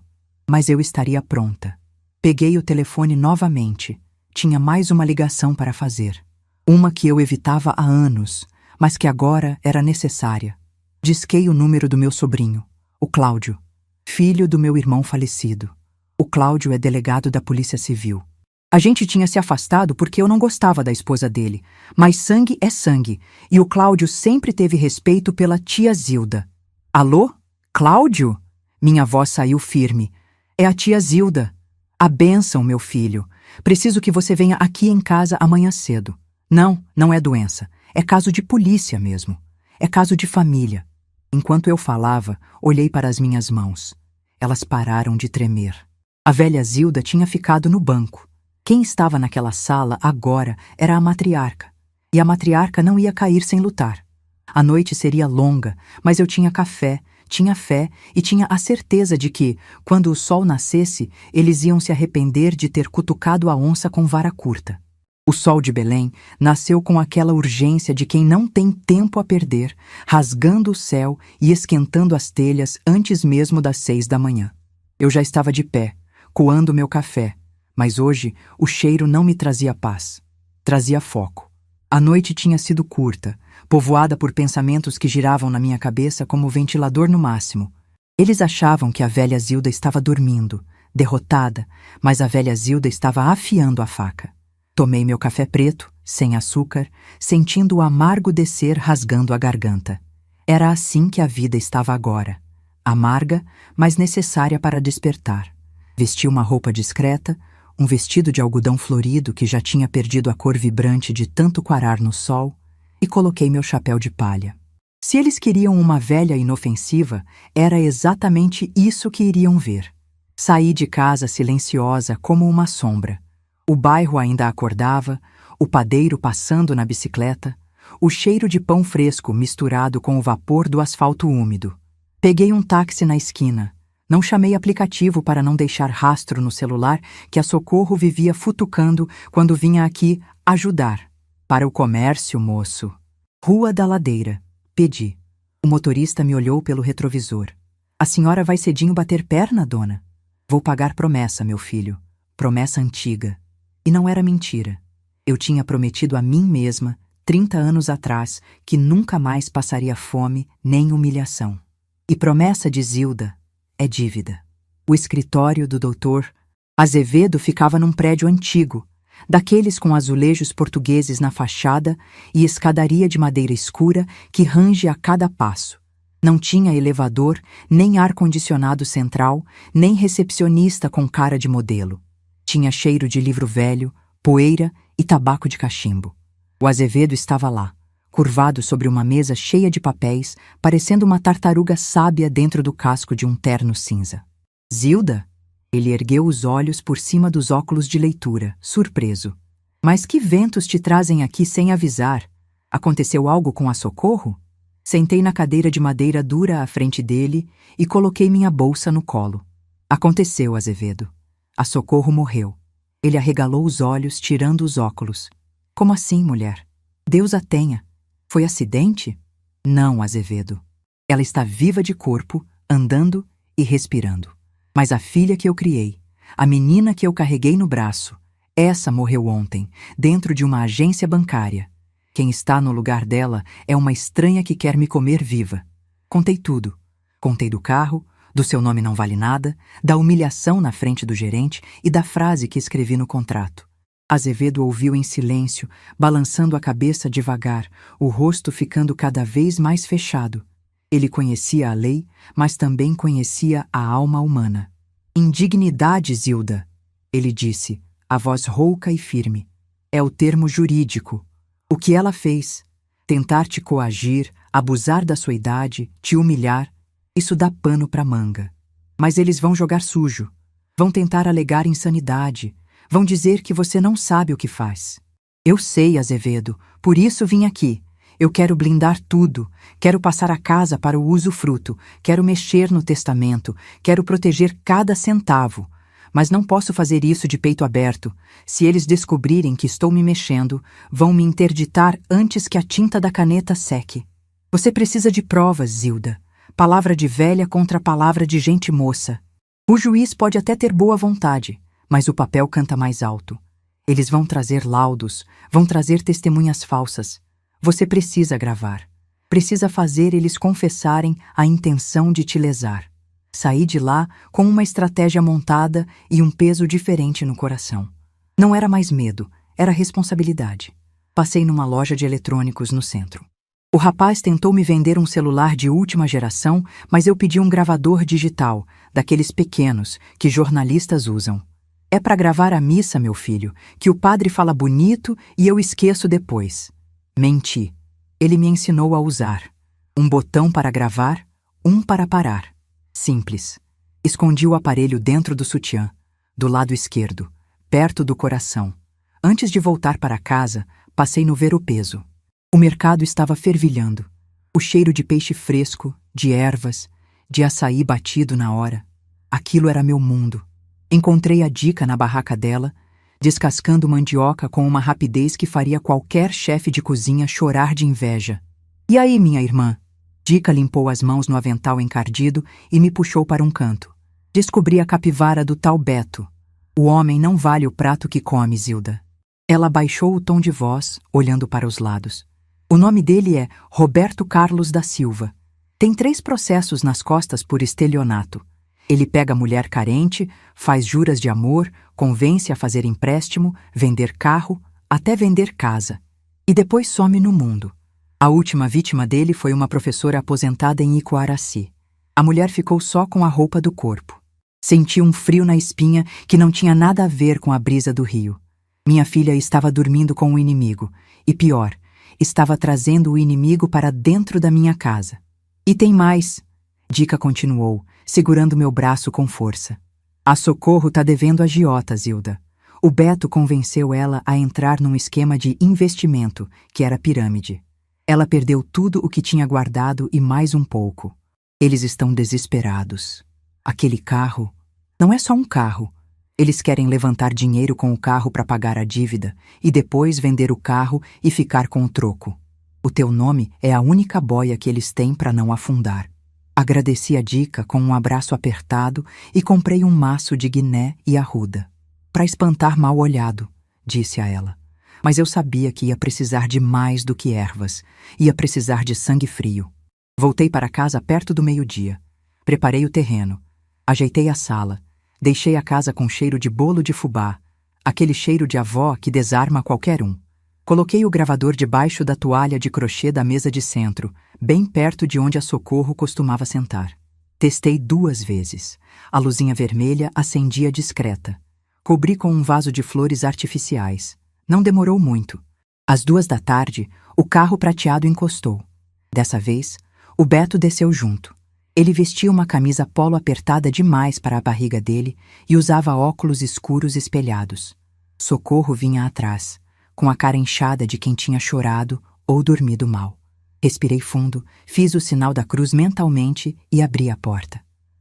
A: Mas eu estaria pronta. Peguei o telefone novamente. Tinha mais uma ligação para fazer. Uma que eu evitava há anos, mas que agora era necessária. Disquei o número do meu sobrinho, o Cláudio, filho do meu irmão falecido. O Cláudio é delegado da Polícia Civil. A gente tinha se afastado porque eu não gostava da esposa dele, mas sangue é sangue, e o Cláudio sempre teve respeito pela tia Zilda. Alô? Cláudio? Minha voz saiu firme. É a tia Zilda. A bênção, meu filho. Preciso que você venha aqui em casa amanhã cedo. Não, não é doença. É caso de polícia mesmo. É caso de família. Enquanto eu falava, olhei para as minhas mãos. Elas pararam de tremer. A velha Zilda tinha ficado no banco. Quem estava naquela sala agora era a matriarca. E a matriarca não ia cair sem lutar. A noite seria longa, mas eu tinha café, tinha fé e tinha a certeza de que, quando o sol nascesse, eles iam se arrepender de ter cutucado a onça com vara curta. O sol de Belém nasceu com aquela urgência de quem não tem tempo a perder, rasgando o céu e esquentando as telhas antes mesmo das 6 da manhã. Eu já estava de pé, coando meu café, mas hoje o cheiro não me trazia paz. Trazia foco. A noite tinha sido curta, povoada por pensamentos que giravam na minha cabeça como ventilador no máximo. Eles achavam que a velha Zilda estava dormindo, derrotada, mas a velha Zilda estava afiando a faca. Tomei meu café preto, sem açúcar, sentindo o amargo descer rasgando a garganta. Era assim que a vida estava agora. Amarga, mas necessária para despertar. Vesti uma roupa discreta, um vestido de algodão florido que já tinha perdido a cor vibrante de tanto quarar no sol, e coloquei meu chapéu de palha. Se eles queriam uma velha inofensiva, era exatamente isso que iriam ver. Saí de casa silenciosa como uma sombra. O bairro ainda acordava, o padeiro passando na bicicleta, o cheiro de pão fresco misturado com o vapor do asfalto úmido. Peguei um táxi na esquina. Não chamei aplicativo para não deixar rastro no celular que a Socorro vivia futucando quando vinha aqui ajudar. Para o comércio, moço. Rua da Ladeira. Pedi. O motorista me olhou pelo retrovisor. A senhora vai cedinho bater perna, dona? Vou pagar promessa, meu filho. Promessa antiga. E não era mentira. Eu tinha prometido a mim mesma, 30 anos atrás, que nunca mais passaria fome nem humilhação. E promessa de Zilda é dívida. O escritório do doutor Azevedo ficava num prédio antigo, daqueles com azulejos portugueses na fachada e escadaria de madeira escura que range a cada passo. Não tinha elevador, nem ar-condicionado central, nem recepcionista com cara de modelo. Tinha cheiro de livro velho, poeira e tabaco de cachimbo. O Azevedo estava lá, curvado sobre uma mesa cheia de papéis, parecendo uma tartaruga sábia dentro do casco de um terno cinza. Zilda? Ele ergueu os olhos por cima dos óculos de leitura, surpreso. Mas que ventos te trazem aqui sem avisar? Aconteceu algo com a Socorro? Sentei na cadeira de madeira dura à frente dele e coloquei minha bolsa no colo. Aconteceu, Azevedo. A Socorro morreu. Ele arregalou os olhos, tirando os óculos. Como assim, mulher? Deus a tenha. Foi acidente? Não, Azevedo. Ela está viva de corpo, andando e respirando. Mas a filha que eu criei, a menina que eu carreguei no braço. Essa morreu ontem, dentro de uma agência bancária. Quem está no lugar dela é uma estranha que quer me comer viva. Contei tudo. Contei do carro, do seu nome não vale nada, da humilhação na frente do gerente e da frase que escrevi no contrato. Azevedo ouviu em silêncio, balançando a cabeça devagar, o rosto ficando cada vez mais fechado. Ele conhecia a lei, mas também conhecia a alma humana. Indignidade, Zilda, ele disse, a voz rouca e firme. É o termo jurídico. O que ela fez? Tentar te coagir, abusar da sua idade, te humilhar, isso dá pano pra manga. Mas eles vão jogar sujo. Vão tentar alegar insanidade. Vão dizer que você não sabe o que faz. Eu sei, Azevedo, por isso vim aqui. Eu quero blindar tudo. Quero passar a casa para o usufruto. Quero mexer no testamento. Quero proteger cada centavo. Mas não posso fazer isso de peito aberto. Se eles descobrirem que estou me mexendo, vão me interditar antes que a tinta da caneta seque. Você precisa de provas, Zilda. Palavra de velha contra palavra de gente moça. O juiz pode até ter boa vontade, mas o papel canta mais alto. Eles vão trazer laudos, vão trazer testemunhas falsas. Você precisa gravar. Precisa fazer eles confessarem a intenção de te lesar. Saí de lá com uma estratégia montada e um peso diferente no coração. Não era mais medo, era responsabilidade. Passei numa loja de eletrônicos no centro. O rapaz tentou me vender um celular de última geração, mas eu pedi um gravador digital, daqueles pequenos que jornalistas usam. É para gravar a missa, meu filho, que o padre fala bonito e eu esqueço depois. Menti. Ele me ensinou a usar. Um botão para gravar, um para parar. Simples. Escondi o aparelho dentro do sutiã, do lado esquerdo, perto do coração. Antes de voltar para casa, passei no Ver-o-Peso. O mercado estava fervilhando. O cheiro de peixe fresco, de ervas, de açaí batido na hora. Aquilo era meu mundo. Encontrei a Dica na barraca dela, descascando mandioca com uma rapidez que faria qualquer chefe de cozinha chorar de inveja. E aí, minha irmã? Dica limpou as mãos no avental encardido e me puxou para um canto. Descobri a capivara do tal Beto. O homem não vale o prato que come, Zilda. Ela baixou o tom de voz, olhando para os lados. O nome dele é Roberto Carlos da Silva. Tem 3 processos nas costas por estelionato. Ele pega mulher carente, faz juras de amor, convence a fazer empréstimo, vender carro, até vender casa. E depois some no mundo. A última vítima dele foi uma professora aposentada em Icoaraci. A mulher ficou só com a roupa do corpo. Senti um frio na espinha que não tinha nada a ver com a brisa do rio. Minha filha estava dormindo com o inimigo. E pior, estava trazendo o inimigo para dentro da minha casa. E tem mais, Dica continuou, segurando meu braço com força. A Socorro tá devendo agiota, Zilda. O Beto convenceu ela a entrar num esquema de investimento, que era pirâmide. Ela perdeu tudo o que tinha guardado e mais um pouco. Eles estão desesperados. Aquele carro não é só um carro. Eles querem levantar dinheiro com o carro para pagar a dívida e depois vender o carro e ficar com o troco. O teu nome é a única boia que eles têm para não afundar. Agradeci a Dica com um abraço apertado e comprei um maço de guiné e arruda. Para espantar mal-olhado, disse a ela. Mas eu sabia que ia precisar de mais do que ervas. Ia precisar de sangue frio. Voltei para casa perto do meio-dia. Preparei o terreno. Ajeitei a sala. Deixei a casa com cheiro de bolo de fubá. Aquele cheiro de avó que desarma qualquer um. Coloquei o gravador debaixo da toalha de crochê da mesa de centro, bem perto de onde a Socorro costumava sentar. Testei 2 vezes. A luzinha vermelha acendia discreta. Cobri com um vaso de flores artificiais. Não demorou muito. Às 2 da tarde, o carro prateado encostou. Dessa vez, o Beto desceu junto. Ele vestia uma camisa polo apertada demais para a barriga dele e usava óculos escuros espelhados. Socorro vinha atrás, com a cara inchada de quem tinha chorado ou dormido mal. Respirei fundo, fiz o sinal da cruz mentalmente e abri a porta.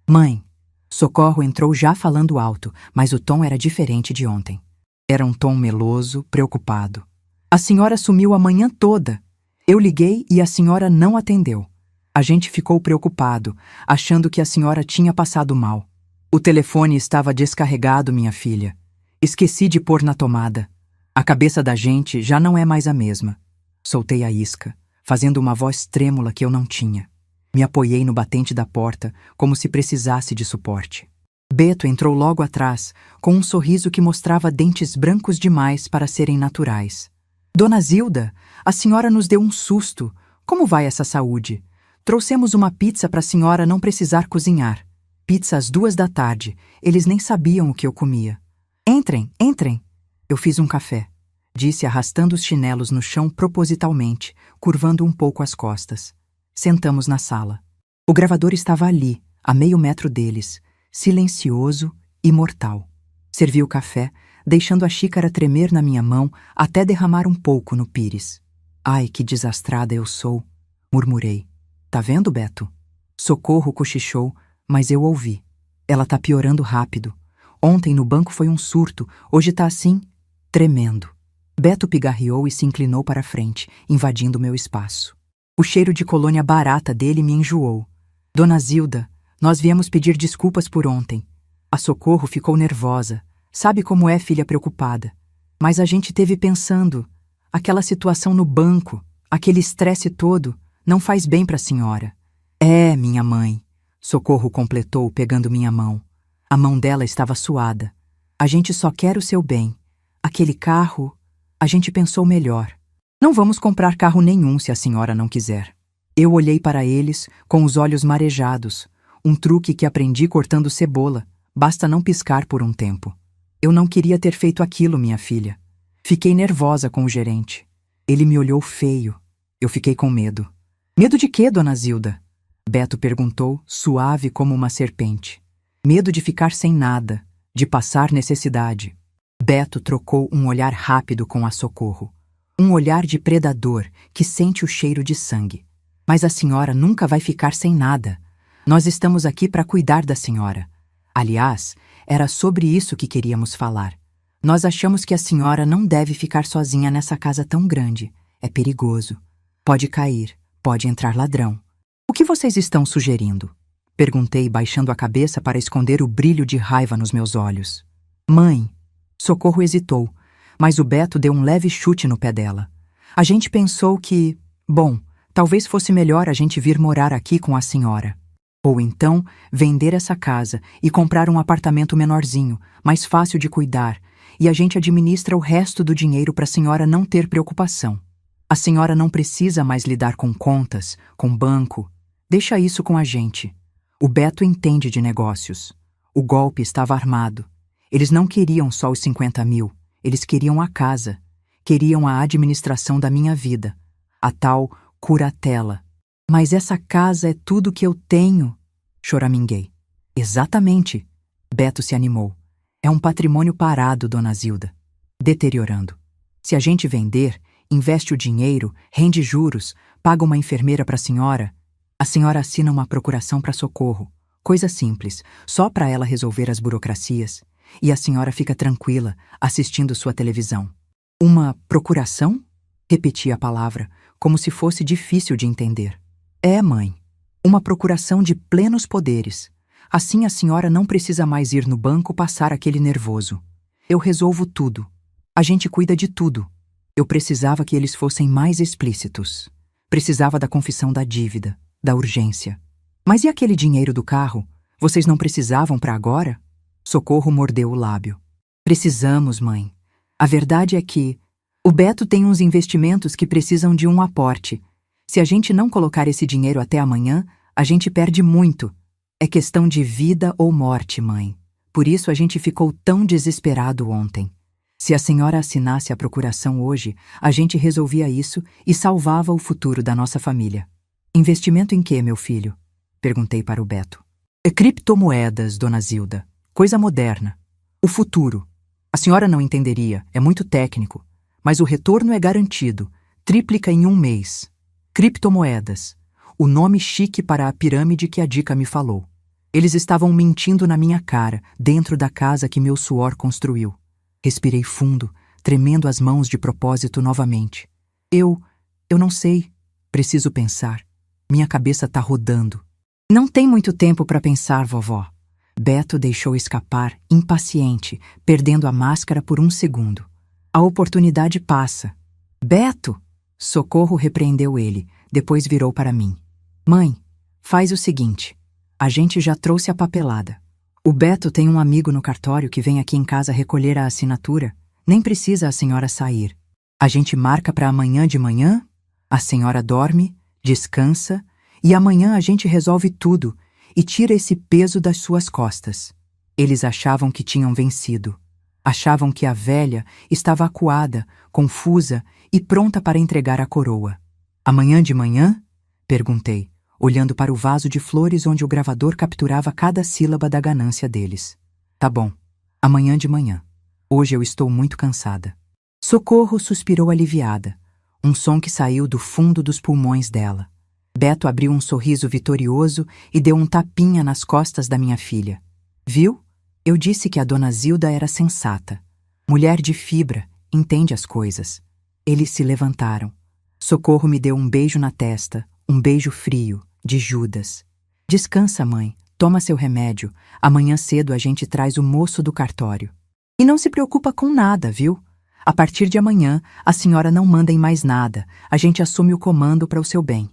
A: Mãe! Socorro entrou já falando alto, mas o tom era diferente de ontem. Era um tom meloso, preocupado. A senhora sumiu a manhã toda. Eu liguei e a senhora não atendeu. A gente ficou preocupado, achando que a senhora tinha passado mal. O telefone estava descarregado, minha filha. Esqueci de pôr na tomada. A cabeça da gente já não é mais a mesma. Soltei a isca, fazendo uma voz trêmula que eu não tinha. Me apoiei no batente da porta, como se precisasse de suporte. Beto entrou logo atrás, com um sorriso que mostrava dentes brancos demais para serem naturais. Dona Zilda, a senhora nos deu um susto. Como vai essa saúde? Trouxemos uma pizza para a senhora não precisar cozinhar. Pizza às 2 da tarde. Eles nem sabiam o que eu comia. Entrem, entrem. Eu fiz um café, disse arrastando os chinelos no chão propositalmente, curvando um pouco as costas. Sentamos na sala. O gravador estava ali, a meio metro deles, silencioso e mortal. Servi o café, deixando a xícara tremer na minha mão até derramar um pouco no pires. Ai, que desastrada eu sou, murmurei. Tá vendo, Beto? Socorro cochichou, mas eu ouvi. Ela tá piorando rápido. Ontem no banco foi um surto, hoje tá assim, tremendo. Beto pigarreou e se inclinou para a frente, invadindo meu espaço. O cheiro de colônia barata dele me enjoou. Dona Zilda, nós viemos pedir desculpas por ontem. A Socorro ficou nervosa. Sabe como é filha preocupada. Mas a gente teve pensando. Aquela situação no banco, aquele estresse todo, não faz bem para a senhora. É, minha mãe. Socorro completou, pegando minha mão. A mão dela estava suada. A gente só quer o seu bem. Aquele carro, a gente pensou melhor. Não vamos comprar carro nenhum se a senhora não quiser. Eu olhei para eles, com os olhos marejados. Um truque que aprendi cortando cebola. Basta não piscar por um tempo. Eu não queria ter feito aquilo, minha filha. Fiquei nervosa com o gerente. Ele me olhou feio. Eu fiquei com medo. Medo de quê, dona Zilda? Beto perguntou, suave como uma serpente. Medo de ficar sem nada, de passar necessidade. Beto trocou um olhar rápido com a Socorro. Um olhar de predador que sente o cheiro de sangue. Mas a senhora nunca vai ficar sem nada. Nós estamos aqui para cuidar da senhora. Aliás, era sobre isso que queríamos falar. Nós achamos que a senhora não deve ficar sozinha nessa casa tão grande. É perigoso. Pode cair, pode entrar ladrão. O que vocês estão sugerindo? Perguntei, baixando a cabeça para esconder o brilho de raiva nos meus olhos. Mãe. Socorro hesitou, mas o Beto deu um leve chute no pé dela. A gente pensou que, bom, talvez fosse melhor a gente vir morar aqui com a senhora. Ou então, vender essa casa e comprar um apartamento menorzinho, mais fácil de cuidar, e a gente administra o resto do dinheiro para a senhora não ter preocupação. A senhora não precisa mais lidar com contas, com banco. Deixa isso com a gente. O Beto entende de negócios. O golpe estava armado. Eles não queriam só os 50 mil. Eles queriam a casa. Queriam a administração da minha vida. A tal curatela. Mas essa casa é tudo que eu tenho, choraminguei. Exatamente. Beto se animou. É um patrimônio parado, dona Zilda. Deteriorando. Se a gente vender, investe o dinheiro, rende juros, paga uma enfermeira para a senhora assina uma procuração para Socorro. Coisa simples, só para ela resolver as burocracias. E a senhora fica tranquila, assistindo sua televisão. Uma procuração? Repeti a palavra, como se fosse difícil de entender. É, mãe. Uma procuração de plenos poderes. Assim a senhora não precisa mais ir no banco passar aquele nervoso. Eu resolvo tudo. A gente cuida de tudo. Eu precisava que eles fossem mais explícitos. Precisava da confissão da dívida, da urgência. Mas e aquele dinheiro do carro? Vocês não precisavam para agora? Socorro mordeu o lábio. Precisamos, mãe. A verdade é que o Beto tem uns investimentos que precisam de um aporte. Se a gente não colocar esse dinheiro até amanhã, a gente perde muito. É questão de vida ou morte, mãe. Por isso a gente ficou tão desesperado ontem. Se a senhora assinasse a procuração hoje, a gente resolvia isso e salvava o futuro da nossa família. Investimento em quê, meu filho? Perguntei para o Beto. Criptomoedas, dona Zilda. Coisa moderna. O futuro. A senhora não entenderia, é muito técnico. Mas o retorno é garantido. Tríplica em um mês. Criptomoedas. O nome chique para a pirâmide que a Dica me falou. Eles estavam mentindo na minha cara, dentro da casa que meu suor construiu. Respirei fundo, tremendo as mãos de propósito novamente. Eu não sei. Preciso pensar. Minha cabeça tá rodando. Não tem muito tempo para pensar, vovó. Beto deixou escapar, impaciente, perdendo a máscara por um segundo. A oportunidade passa. Beto! Socorro repreendeu ele, depois virou para mim. Mãe, faz o seguinte. A gente já trouxe a papelada. O Beto tem um amigo no cartório que vem aqui em casa recolher a assinatura. Nem precisa a senhora sair. A gente marca para amanhã de manhã, a senhora dorme, descansa, e amanhã a gente resolve tudo e tira esse peso das suas costas. Eles achavam que tinham vencido. Achavam que a velha estava acuada, confusa e pronta para entregar a coroa. Amanhã de manhã? Perguntei, olhando para o vaso de flores onde o gravador capturava cada sílaba da ganância deles. Tá bom, amanhã de manhã. Hoje eu estou muito cansada. Socorro suspirou aliviada, um som que saiu do fundo dos pulmões dela. Beto abriu um sorriso vitorioso e deu um tapinha nas costas da minha filha. Viu? Eu disse que a dona Zilda era sensata. Mulher de fibra, entende as coisas. Eles se levantaram. Socorro me deu um beijo na testa, um beijo frio, de Judas. Descansa, mãe, toma seu remédio. Amanhã cedo a gente traz o moço do cartório. E não se preocupa com nada, viu? A partir de amanhã, a senhora não manda em mais nada. A gente assume o comando para o seu bem.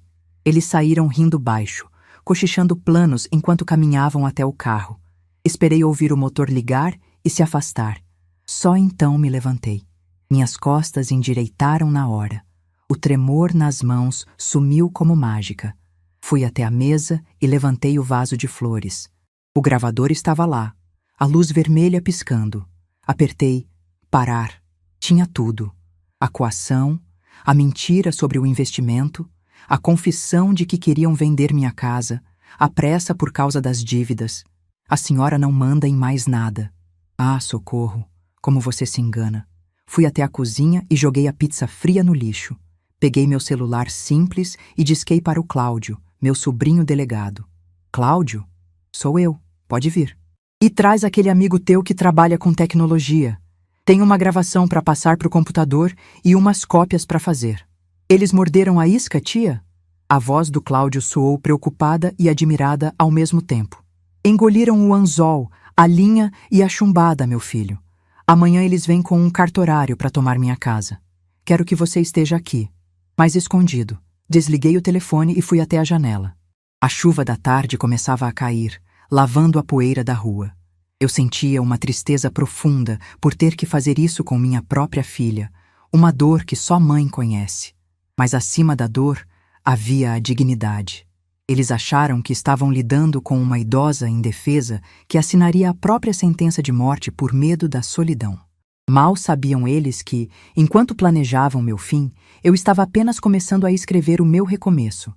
A: Eles saíram rindo baixo, cochichando planos enquanto caminhavam até o carro. Esperei ouvir o motor ligar e se afastar. Só então me levantei. Minhas costas endireitaram na hora. O tremor nas mãos sumiu como mágica. Fui até a mesa e levantei o vaso de flores. O gravador estava lá, a luz vermelha piscando. Apertei parar. Tinha tudo. A coação, a mentira sobre o investimento, a confissão de que queriam vender minha casa, a pressa por causa das dívidas. A senhora não manda em mais nada. Ah, Socorro, como você se engana. Fui até a cozinha e joguei a pizza fria no lixo. Peguei meu celular simples e disquei para o Cláudio, meu sobrinho delegado. Cláudio? Sou eu, pode vir. E traz aquele amigo teu que trabalha com tecnologia. Tem uma gravação para passar para o computador e umas cópias para fazer. Eles morderam a isca, tia? A voz do Cláudio soou preocupada e admirada ao mesmo tempo. Engoliram o anzol, a linha e a chumbada, meu filho. Amanhã eles vêm com um cartorário para tomar minha casa. Quero que você esteja aqui. Mas escondido. Desliguei o telefone e fui até a janela. A chuva da tarde começava a cair, lavando a poeira da rua. Eu sentia uma tristeza profunda por ter que fazer isso com minha própria filha, uma dor que só mãe conhece. Mas acima da dor, havia a dignidade. Eles acharam que estavam lidando com uma idosa indefesa que assinaria a própria sentença de morte por medo da solidão. Mal sabiam eles que, enquanto planejavam meu fim, eu estava apenas começando a escrever o meu recomeço.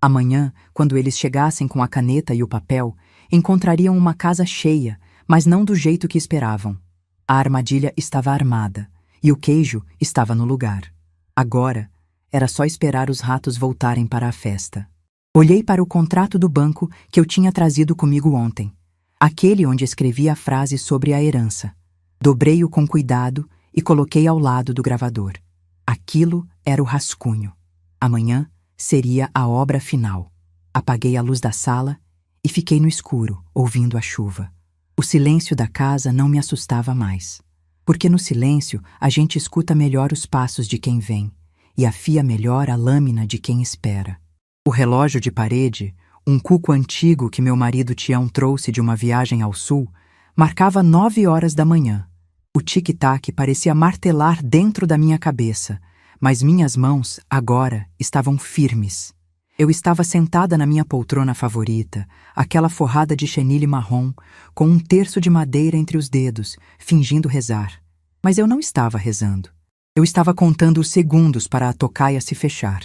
A: Amanhã, quando eles chegassem com a caneta e o papel, encontrariam uma casa cheia, mas não do jeito que esperavam. A armadilha estava armada, e o queijo estava no lugar. Agora, era só esperar os ratos voltarem para a festa. Olhei para o contrato do banco que eu tinha trazido comigo ontem, aquele onde escrevia a frase sobre a herança. Dobrei-o com cuidado e coloquei ao lado do gravador. Aquilo era o rascunho. Amanhã seria a obra final. Apaguei a luz da sala e fiquei no escuro, ouvindo a chuva. O silêncio da casa não me assustava mais, porque no silêncio a gente escuta melhor os passos de quem vem e afia melhor a lâmina de quem espera. O relógio de parede, um cuco antigo que meu marido Tião trouxe de uma viagem ao sul, marcava 9 horas da manhã. O tic-tac parecia martelar dentro da minha cabeça, mas minhas mãos, agora, estavam firmes. Eu estava sentada na minha poltrona favorita, aquela forrada de chenille marrom, com um terço de madeira entre os dedos, fingindo rezar. Mas eu não estava rezando. Eu estava contando os segundos para a tocaia se fechar.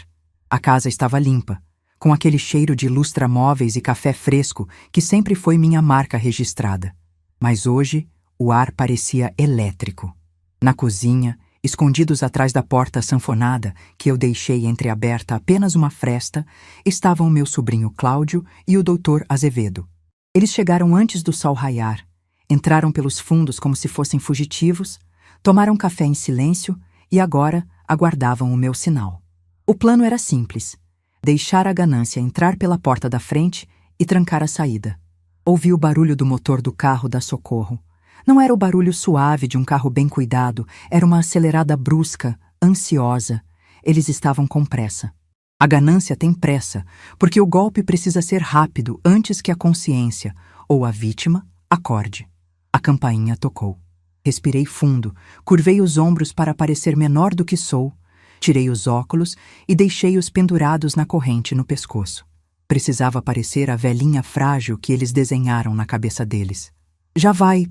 A: A casa estava limpa, com aquele cheiro de lustramóveis e café fresco que sempre foi minha marca registrada. Mas hoje, o ar parecia elétrico. Na cozinha, escondidos atrás da porta sanfonada, que eu deixei entreaberta apenas uma fresta, estavam o meu sobrinho Cláudio e o doutor Azevedo. Eles chegaram antes do sol raiar, entraram pelos fundos como se fossem fugitivos, tomaram café em silêncio e agora aguardavam o meu sinal. O plano era simples: deixar a ganância entrar pela porta da frente e trancar a saída. Ouvi o barulho do motor do carro dar socorro. Não era o barulho suave de um carro bem cuidado, era uma acelerada brusca, ansiosa. Eles estavam com pressa. A ganância tem pressa, porque o golpe precisa ser rápido antes que a consciência, ou a vítima, acorde. A campainha tocou. Respirei fundo, curvei os ombros para parecer menor do que sou, tirei os óculos e deixei-os pendurados na corrente no pescoço. Precisava parecer a velhinha frágil que eles desenharam na cabeça deles. Já vai,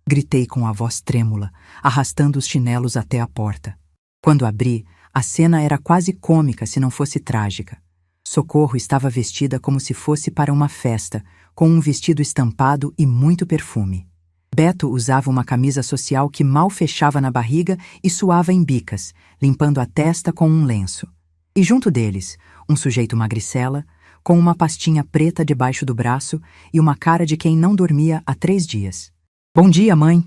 A: gritei com a voz trêmula, arrastando os chinelos até a porta. Quando abri, a cena era quase cômica se não fosse trágica. Socorro estava vestida como se fosse para uma festa, com um vestido estampado e muito perfume. Beto usava uma camisa social que mal fechava na barriga e suava em bicas, limpando a testa com um lenço. E junto deles, um sujeito magricela, com uma pastinha preta debaixo do braço e uma cara de quem não dormia há 3 dias. Bom dia, mãe!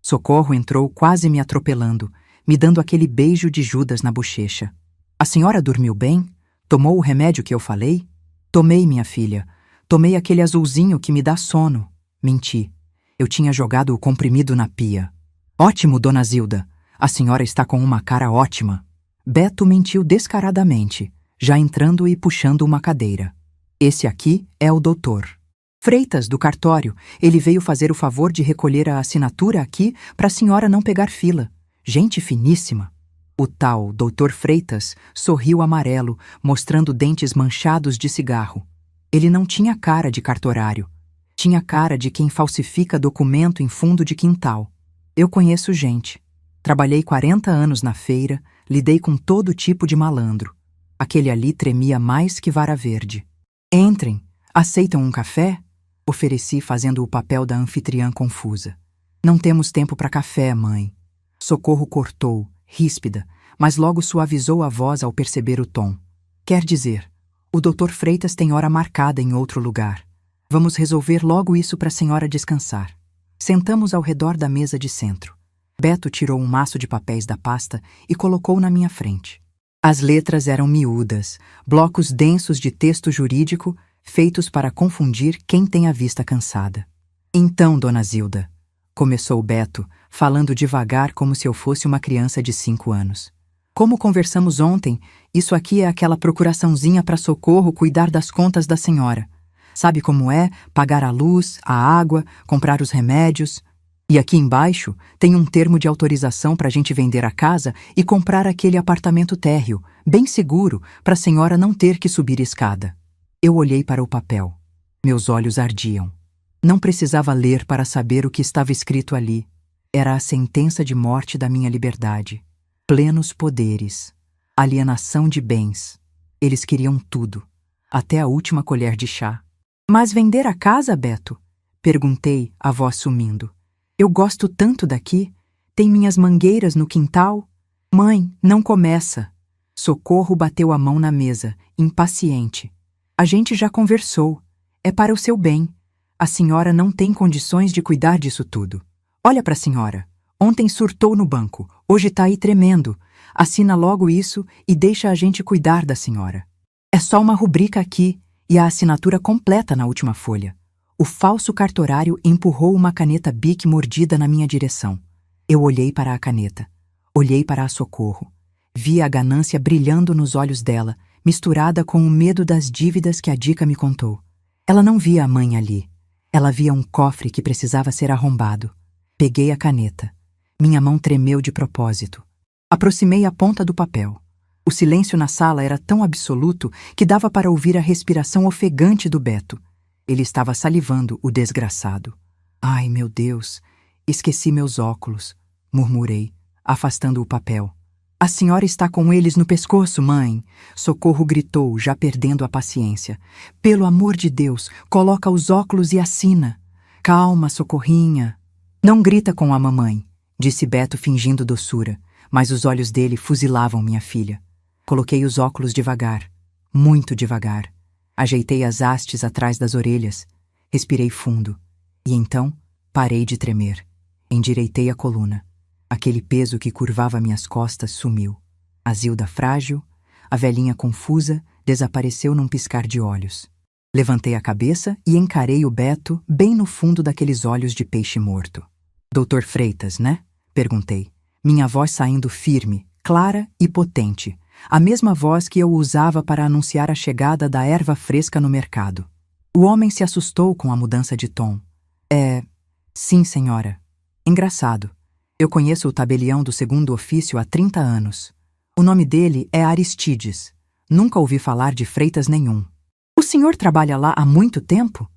A: Socorro entrou quase me atropelando, me dando aquele beijo de Judas na bochecha. A senhora dormiu bem? Tomou o remédio que eu falei? Tomei, minha filha. Tomei aquele azulzinho que me dá sono. Menti. Eu tinha jogado o comprimido na pia. Ótimo, dona Zilda. A senhora está com uma cara ótima. Beto mentiu descaradamente, já entrando e puxando uma cadeira. Esse aqui é o doutor Freitas, do cartório. Ele veio fazer o favor de recolher a assinatura aqui para a senhora não pegar fila. Gente finíssima. O tal doutor Freitas sorriu amarelo, mostrando dentes manchados de cigarro. Ele não tinha cara de cartorário. Tinha cara de quem falsifica documento em fundo de quintal. Eu conheço gente. Trabalhei 40 anos na feira, lidei com todo tipo de malandro. Aquele ali tremia mais que vara verde. Entrem. Aceitam um café? Ofereci, fazendo o papel da anfitriã confusa. Não temos tempo para café, mãe. Socorro cortou, ríspida, mas logo suavizou a voz ao perceber o tom. Quer dizer, o Dr. Freitas tem hora marcada em outro lugar. Vamos resolver logo isso para a senhora descansar. Sentamos ao redor da mesa de centro. Beto tirou um maço de papéis da pasta e colocou na minha frente. As letras eram miúdas, blocos densos de texto jurídico, feitos para confundir quem tem a vista cansada. Então, dona Zilda, começou Beto, falando devagar como se eu fosse uma criança de 5 anos. Como conversamos ontem, isso aqui é aquela procuraçãozinha para Socorro cuidar das contas da senhora. Sabe como é? Pagar a luz, a água, comprar os remédios. E aqui embaixo tem um termo de autorização para a gente vender a casa e comprar aquele apartamento térreo, bem seguro, para a senhora não ter que subir escada. Eu olhei para o papel. Meus olhos ardiam. Não precisava ler para saber o que estava escrito ali. Era a sentença de morte da minha liberdade. Plenos poderes. Alienação de bens. Eles queriam tudo, até a última colher de chá. Mas vender a casa, Beto? Perguntei, a voz sumindo. Eu gosto tanto daqui. Tem minhas mangueiras no quintal. Mãe, não começa. Socorro bateu a mão na mesa, impaciente. A gente já conversou. É para o seu bem. A senhora não tem condições de cuidar disso tudo. Olha para a senhora. Ontem surtou no banco. Hoje tá aí tremendo. Assina logo isso e deixa a gente cuidar da senhora. É só uma rubrica aqui e a assinatura completa na última folha. O falso cartorário empurrou uma caneta Bic mordida na minha direção. Eu olhei para a caneta. Olhei para a Socorro. Vi a ganância brilhando nos olhos dela, misturada com o medo das dívidas que a Dica me contou. Ela não via a mãe ali. Ela via um cofre que precisava ser arrombado. Peguei a caneta. Minha mão tremeu de propósito. Aproximei a ponta do papel. O silêncio na sala era tão absoluto que dava para ouvir a respiração ofegante do Beto. Ele estava salivando, o desgraçado. Ai, meu Deus! Esqueci meus óculos, murmurei, afastando o papel. A senhora está com eles no pescoço, mãe! Socorro gritou, já perdendo a paciência. Pelo amor de Deus, coloca os óculos e assina. Calma, Socorrinha. Não grita com a mamãe, disse Beto fingindo doçura, mas os olhos dele fuzilavam minha filha. Coloquei os óculos devagar, muito devagar. Ajeitei as hastes atrás das orelhas, respirei fundo, e então parei de tremer. Endireitei a coluna. Aquele peso que curvava minhas costas sumiu. A Zilda frágil, a velhinha confusa, desapareceu num piscar de olhos. Levantei a cabeça e encarei o Beto bem no fundo daqueles olhos de peixe morto. Doutor Freitas, né? Perguntei, minha voz saindo firme, clara e potente, a mesma voz que eu usava para anunciar a chegada da erva fresca no mercado. O homem se assustou com a mudança de tom. Sim, senhora. Engraçado. Eu conheço o tabelião do segundo ofício há 30 anos. O nome dele é Aristides. Nunca ouvi falar de Freitas nenhum. O senhor trabalha lá há muito tempo?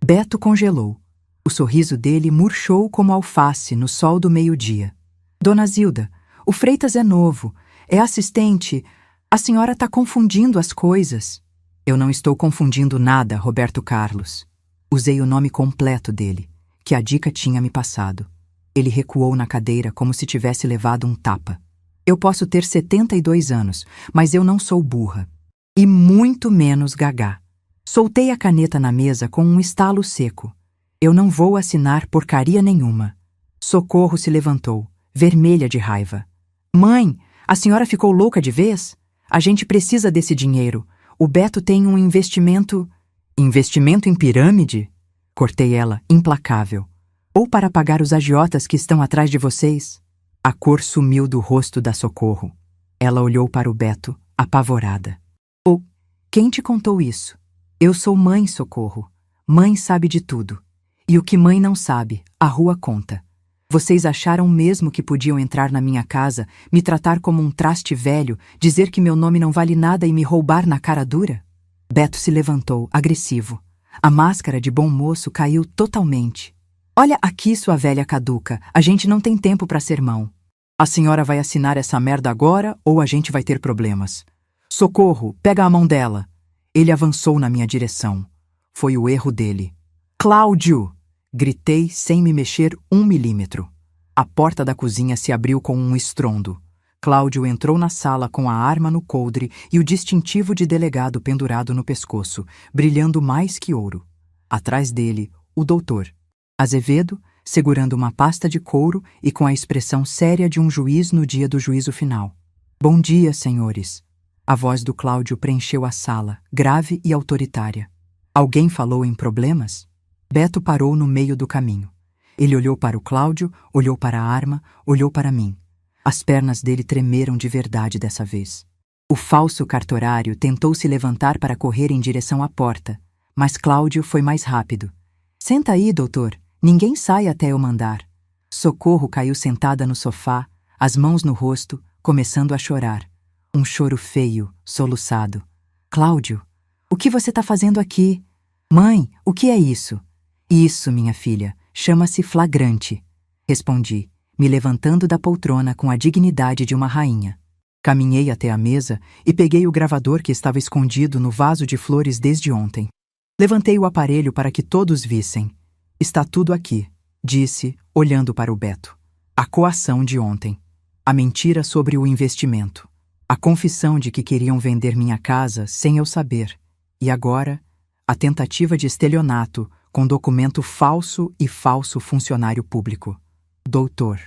A: Beto congelou. O sorriso dele murchou como alface no sol do meio-dia. Dona Zilda, o Freitas é novo, é assistente. A senhora está confundindo as coisas. Eu não estou confundindo nada, Roberto Carlos. Usei o nome completo dele, que a dica tinha me passado. Ele recuou na cadeira como se tivesse levado um tapa. Eu posso ter 72 anos, mas eu não sou burra. E muito menos gagá. Soltei a caneta na mesa com um estalo seco. Eu não vou assinar porcaria nenhuma. Socorro se levantou, vermelha de raiva. Mãe, a senhora ficou louca de vez? A gente precisa desse dinheiro. O Beto tem um investimento... Investimento em pirâmide? Cortei ela, implacável. Ou para pagar os agiotas que estão atrás de vocês? A cor sumiu do rosto da Socorro. Ela olhou para o Beto, apavorada. Quem te contou isso? Eu sou mãe, Socorro. Mãe sabe de tudo. E o que mãe não sabe, a rua conta. Vocês acharam mesmo que podiam entrar na minha casa, me tratar como um traste velho, dizer que meu nome não vale nada e me roubar na cara dura? Beto se levantou, agressivo. A máscara de bom moço caiu totalmente. Olha aqui, sua velha caduca, a gente não tem tempo para sermão. A senhora vai assinar essa merda agora ou a gente vai ter problemas. Socorro, pega a mão dela. Ele avançou na minha direção. Foi o erro dele. Cláudio! Gritei sem me mexer 1 milímetro. A porta da cozinha se abriu com um estrondo. Cláudio entrou na sala com a arma no coldre e o distintivo de delegado pendurado no pescoço, brilhando mais que ouro. Atrás dele, o doutor. Azevedo, segurando uma pasta de couro e com a expressão séria de um juiz no dia do juízo final. Bom dia, senhores. A voz do Cláudio preencheu a sala, grave e autoritária. Alguém falou em problemas? Beto parou no meio do caminho. Ele olhou para o Cláudio, olhou para a arma, olhou para mim. As pernas dele tremeram de verdade dessa vez. O falso cartorário tentou se levantar para correr em direção à porta, mas Cláudio foi mais rápido. Senta aí, doutor. Ninguém sai até eu mandar. Socorro caiu sentada no sofá, as mãos no rosto, começando a chorar. Um choro feio, soluçado. Cláudio, o que você está fazendo aqui? Mãe, o que é isso? Isso, minha filha, chama-se flagrante. Respondi, me levantando da poltrona com a dignidade de uma rainha. Caminhei até a mesa e peguei o gravador que estava escondido no vaso de flores desde ontem. Levantei o aparelho para que todos vissem. Está tudo aqui, disse, olhando para o Beto. A coação de ontem. A mentira sobre o investimento. A confissão de que queriam vender minha casa sem eu saber. E agora, a tentativa de estelionato com documento falso e falso funcionário público. Doutor.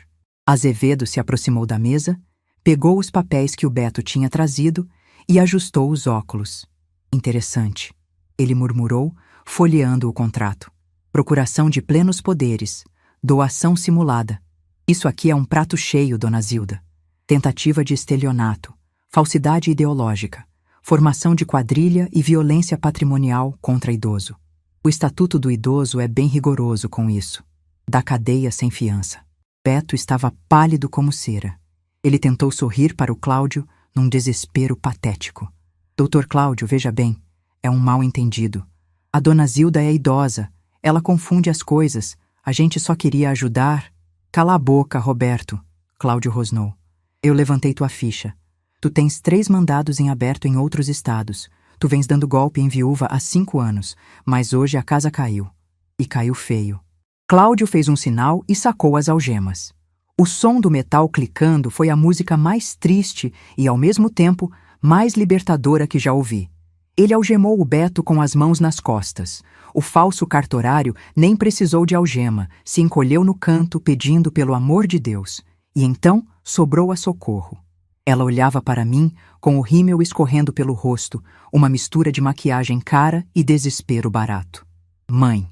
A: Azevedo se aproximou da mesa, pegou os papéis que o Beto tinha trazido e ajustou os óculos. Interessante. Ele murmurou, folheando o contrato. Procuração de plenos poderes. Doação simulada. Isso aqui é um prato cheio, dona Zilda. Tentativa de estelionato. Falsidade ideológica. Formação de quadrilha e violência patrimonial contra idoso. O Estatuto do Idoso é bem rigoroso com isso. Da cadeia sem fiança. Beto estava pálido como cera. Ele tentou sorrir para o Cláudio num desespero patético. Doutor Cláudio, veja bem, é um mal-entendido. A dona Zilda é idosa. Ela confunde as coisas. A gente só queria ajudar. Cala a boca, Roberto, Cláudio rosnou. Eu levantei tua ficha. Tu tens 3 mandados em aberto em outros estados. Tu vens dando golpe em viúva há 5 anos, mas hoje a casa caiu. E caiu feio. Cláudio fez um sinal e sacou as algemas. O som do metal clicando foi a música mais triste e, ao mesmo tempo, mais libertadora que já ouvi. Ele algemou o Beto com as mãos nas costas. O falso cartorário nem precisou de algema, se encolheu no canto pedindo pelo amor de Deus. E então sobrou a Socorro. Ela olhava para mim com o rímel escorrendo pelo rosto, uma mistura de maquiagem cara e desespero barato. Mãe,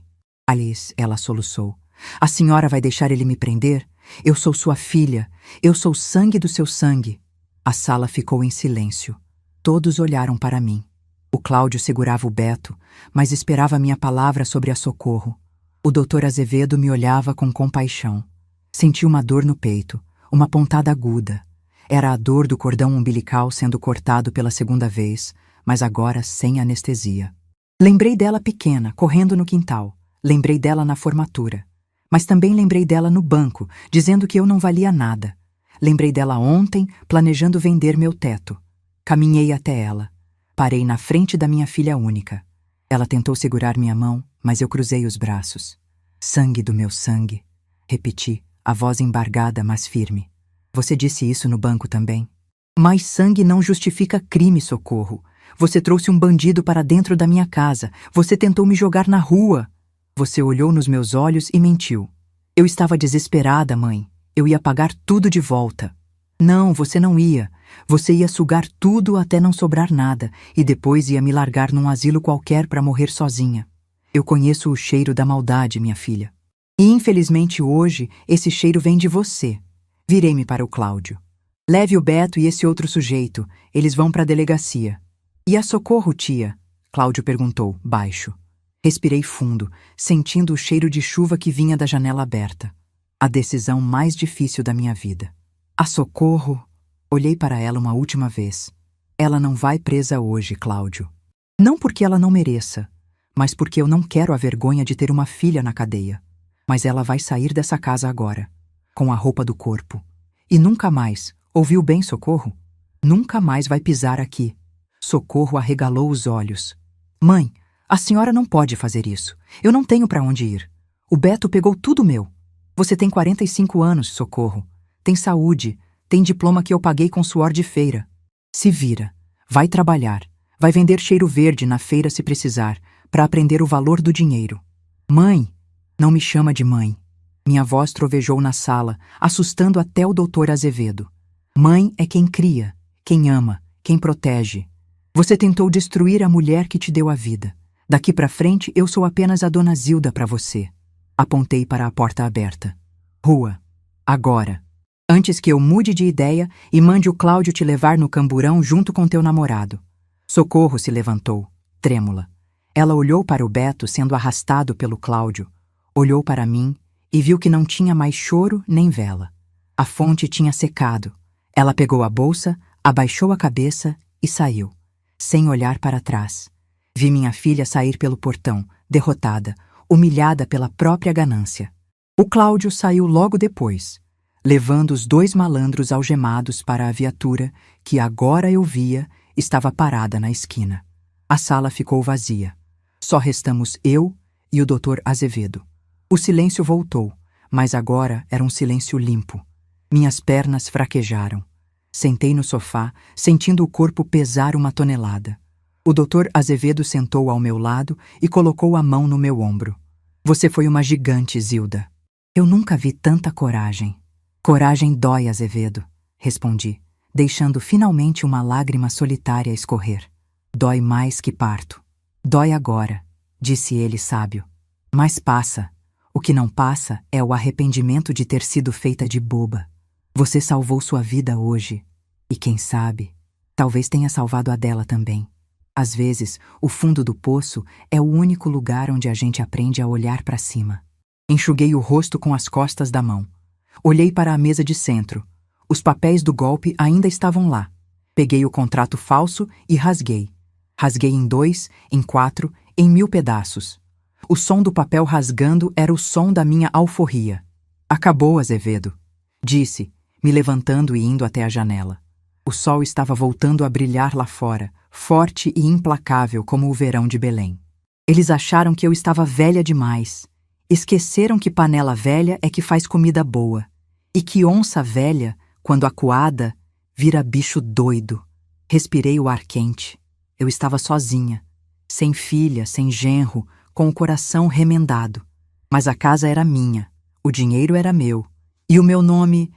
A: Alice, ela soluçou. A senhora vai deixar ele me prender? Eu sou sua filha. Eu sou sangue do seu sangue. A sala ficou em silêncio. Todos olharam para mim. O Cláudio segurava o Beto, mas esperava minha palavra sobre a Socorro. O Dr. Azevedo me olhava com compaixão. Senti uma dor no peito, uma pontada aguda. Era a dor do cordão umbilical sendo cortado pela segunda vez, mas agora sem anestesia. Lembrei dela pequena, correndo no quintal. Lembrei dela na formatura. Mas também lembrei dela no banco, dizendo que eu não valia nada. Lembrei dela ontem, planejando vender meu teto. Caminhei até ela. Parei na frente da minha filha única. Ela tentou segurar minha mão, mas eu cruzei os braços. Sangue do meu sangue. Repeti, a voz embargada, mas firme. Você disse isso no banco também? Mas sangue não justifica crime, Socorro. Você trouxe um bandido para dentro da minha casa. Você tentou me jogar na rua. Você olhou nos meus olhos e mentiu. Eu estava desesperada, mãe. Eu ia pagar tudo de volta. Não, você não ia. Você ia sugar tudo até não sobrar nada e depois ia me largar num asilo qualquer para morrer sozinha. Eu conheço o cheiro da maldade, minha filha. E infelizmente hoje esse cheiro vem de você. Virei-me para o Cláudio. Leve o Beto e esse outro sujeito. Eles vão para a delegacia. E a Socorro, tia? Cláudio perguntou, baixo. Respirei fundo, sentindo o cheiro de chuva que vinha da janela aberta. A decisão mais difícil da minha vida. A Socorro... Olhei para ela uma última vez. Ela não vai presa hoje, Cláudio. Não porque ela não mereça, mas porque eu não quero a vergonha de ter uma filha na cadeia. Mas ela vai sair dessa casa agora, com a roupa do corpo. E nunca mais, ouviu bem, Socorro? Nunca mais vai pisar aqui. Socorro arregalou os olhos. Mãe, a senhora não pode fazer isso. Eu não tenho para onde ir. O Beto pegou tudo meu. Você tem 45 anos, Socorro. Tem saúde. Tem diploma que eu paguei com suor de feira. Se vira. Vai trabalhar. Vai vender cheiro verde na feira se precisar, para aprender o valor do dinheiro. Mãe! Não me chama de mãe. Minha voz trovejou na sala, assustando até o Dr. Azevedo. Mãe é quem cria, quem ama, quem protege. Você tentou destruir a mulher que te deu a vida. Daqui para frente eu sou apenas a Dona Zilda para você. Apontei para a porta aberta. Rua. Agora. Antes que eu mude de ideia e mande o Cláudio te levar no camburão junto com teu namorado. Socorro se levantou, trêmula. Ela olhou para o Beto sendo arrastado pelo Cláudio, olhou para mim e viu que não tinha mais choro nem vela. A fonte tinha secado. Ela pegou a bolsa, abaixou a cabeça e saiu, sem olhar para trás. Vi minha filha sair pelo portão, derrotada, humilhada pela própria ganância. O Cláudio saiu logo depois, levando os 2 malandros algemados para a viatura que agora eu via estava parada na esquina. A sala ficou vazia. Só restamos eu e o Dr. Azevedo. O silêncio voltou, mas agora era um silêncio limpo. Minhas pernas fraquejaram. Sentei no sofá, sentindo o corpo pesar 1 tonelada. O Dr. Azevedo sentou ao meu lado e colocou a mão no meu ombro. Você foi uma gigante, Zilda. Eu nunca vi tanta coragem. Coragem dói, Azevedo, respondi, deixando finalmente uma lágrima solitária escorrer. Dói mais que parto. Dói agora, disse ele sábio. Mas passa. O que não passa é o arrependimento de ter sido feita de boba. Você salvou sua vida hoje. E quem sabe, talvez tenha salvado a dela também. Às vezes, o fundo do poço é o único lugar onde a gente aprende a olhar para cima. Enxuguei o rosto com as costas da mão. Olhei para a mesa de centro. Os papéis do golpe ainda estavam lá. Peguei o contrato falso e rasguei. Rasguei em 2, em 4, em 1000 pedaços. O som do papel rasgando era o som da minha alforria. Acabou, Azevedo, disse, me levantando e indo até a janela. O sol estava voltando a brilhar lá fora, forte e implacável como o verão de Belém. Eles acharam que eu estava velha demais. Esqueceram que panela velha é que faz comida boa, e que onça velha, quando acuada, vira bicho doido. Respirei o ar quente. Eu estava sozinha, sem filha, sem genro, com o coração remendado. Mas a casa era minha, o dinheiro era meu, e o meu nome...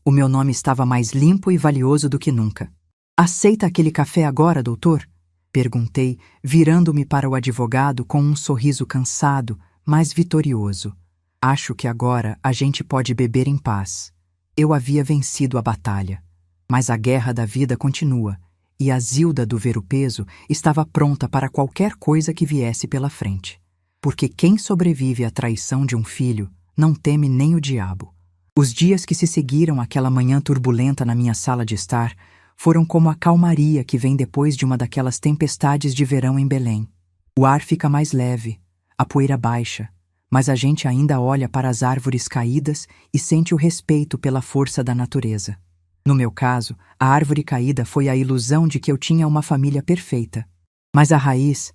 A: O meu nome estava mais limpo e valioso do que nunca. Aceita aquele café agora, doutor? Perguntei, virando-me para o advogado com um sorriso cansado, mas vitorioso. Acho que agora a gente pode beber em paz. Eu havia vencido a batalha. Mas a guerra da vida continua, e a Zilda do Ver-o-Peso estava pronta para qualquer coisa que viesse pela frente. Porque quem sobrevive à traição de um filho não teme nem o diabo. Os dias que se seguiram àquela manhã turbulenta na minha sala de estar foram como a calmaria que vem depois de uma daquelas tempestades de verão em Belém. O ar fica mais leve, a poeira baixa, mas a gente ainda olha para as árvores caídas e sente o respeito pela força da natureza. No meu caso, a árvore caída foi a ilusão de que eu tinha uma família perfeita. Mas a raiz,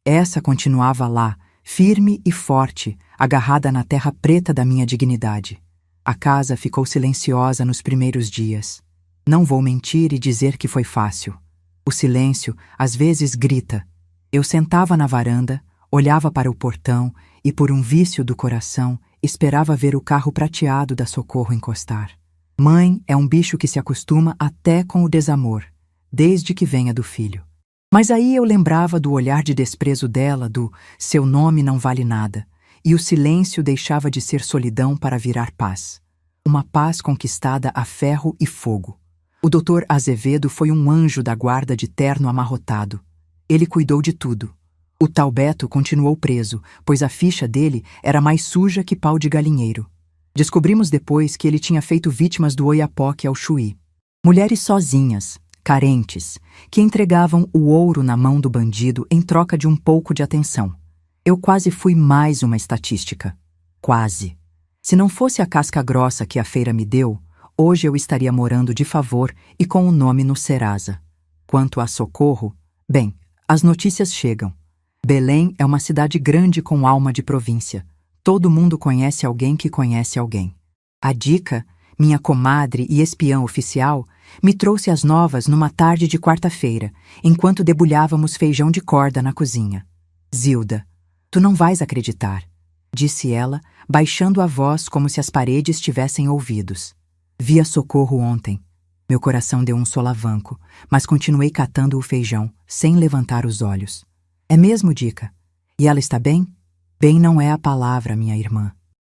A: essa continuava lá, firme e forte, agarrada na terra preta da minha dignidade. A casa ficou silenciosa nos primeiros dias. Não vou mentir e dizer que foi fácil. O silêncio, às vezes, grita. Eu sentava na varanda, olhava para o portão e, por um vício do coração, esperava ver o carro prateado da Socorro encostar. Mãe é um bicho que se acostuma até com o desamor, desde que venha do filho. Mas aí eu lembrava do olhar de desprezo dela, do seu nome não vale nada, e o silêncio deixava de ser solidão para virar paz. Uma paz conquistada a ferro e fogo. O doutor Azevedo foi um anjo da guarda de terno amarrotado. Ele cuidou de tudo. O tal Beto continuou preso, pois a ficha dele era mais suja que pau de galinheiro. Descobrimos depois que ele tinha feito vítimas do Oiapoque ao Chuí. Mulheres sozinhas, carentes, que entregavam o ouro na mão do bandido em troca de um pouco de atenção. Eu quase fui mais uma estatística. Quase. Se não fosse a casca grossa que a feira me deu, hoje eu estaria morando de favor e com o nome no Serasa. Quanto a Socorro, bem, as notícias chegam. Belém é uma cidade grande com alma de província. Todo mundo conhece alguém que conhece alguém. A Dica, minha comadre e espiã oficial, me trouxe as novas numa tarde de quarta-feira, enquanto debulhávamos feijão de corda na cozinha. Zilda, tu não vais acreditar, disse ela, baixando a voz como se as paredes tivessem ouvidos. Vi a Socorro ontem. Meu coração deu um solavanco, mas continuei catando o feijão, sem levantar os olhos. É mesmo, Dica? E ela está bem? Bem não é a palavra, minha irmã.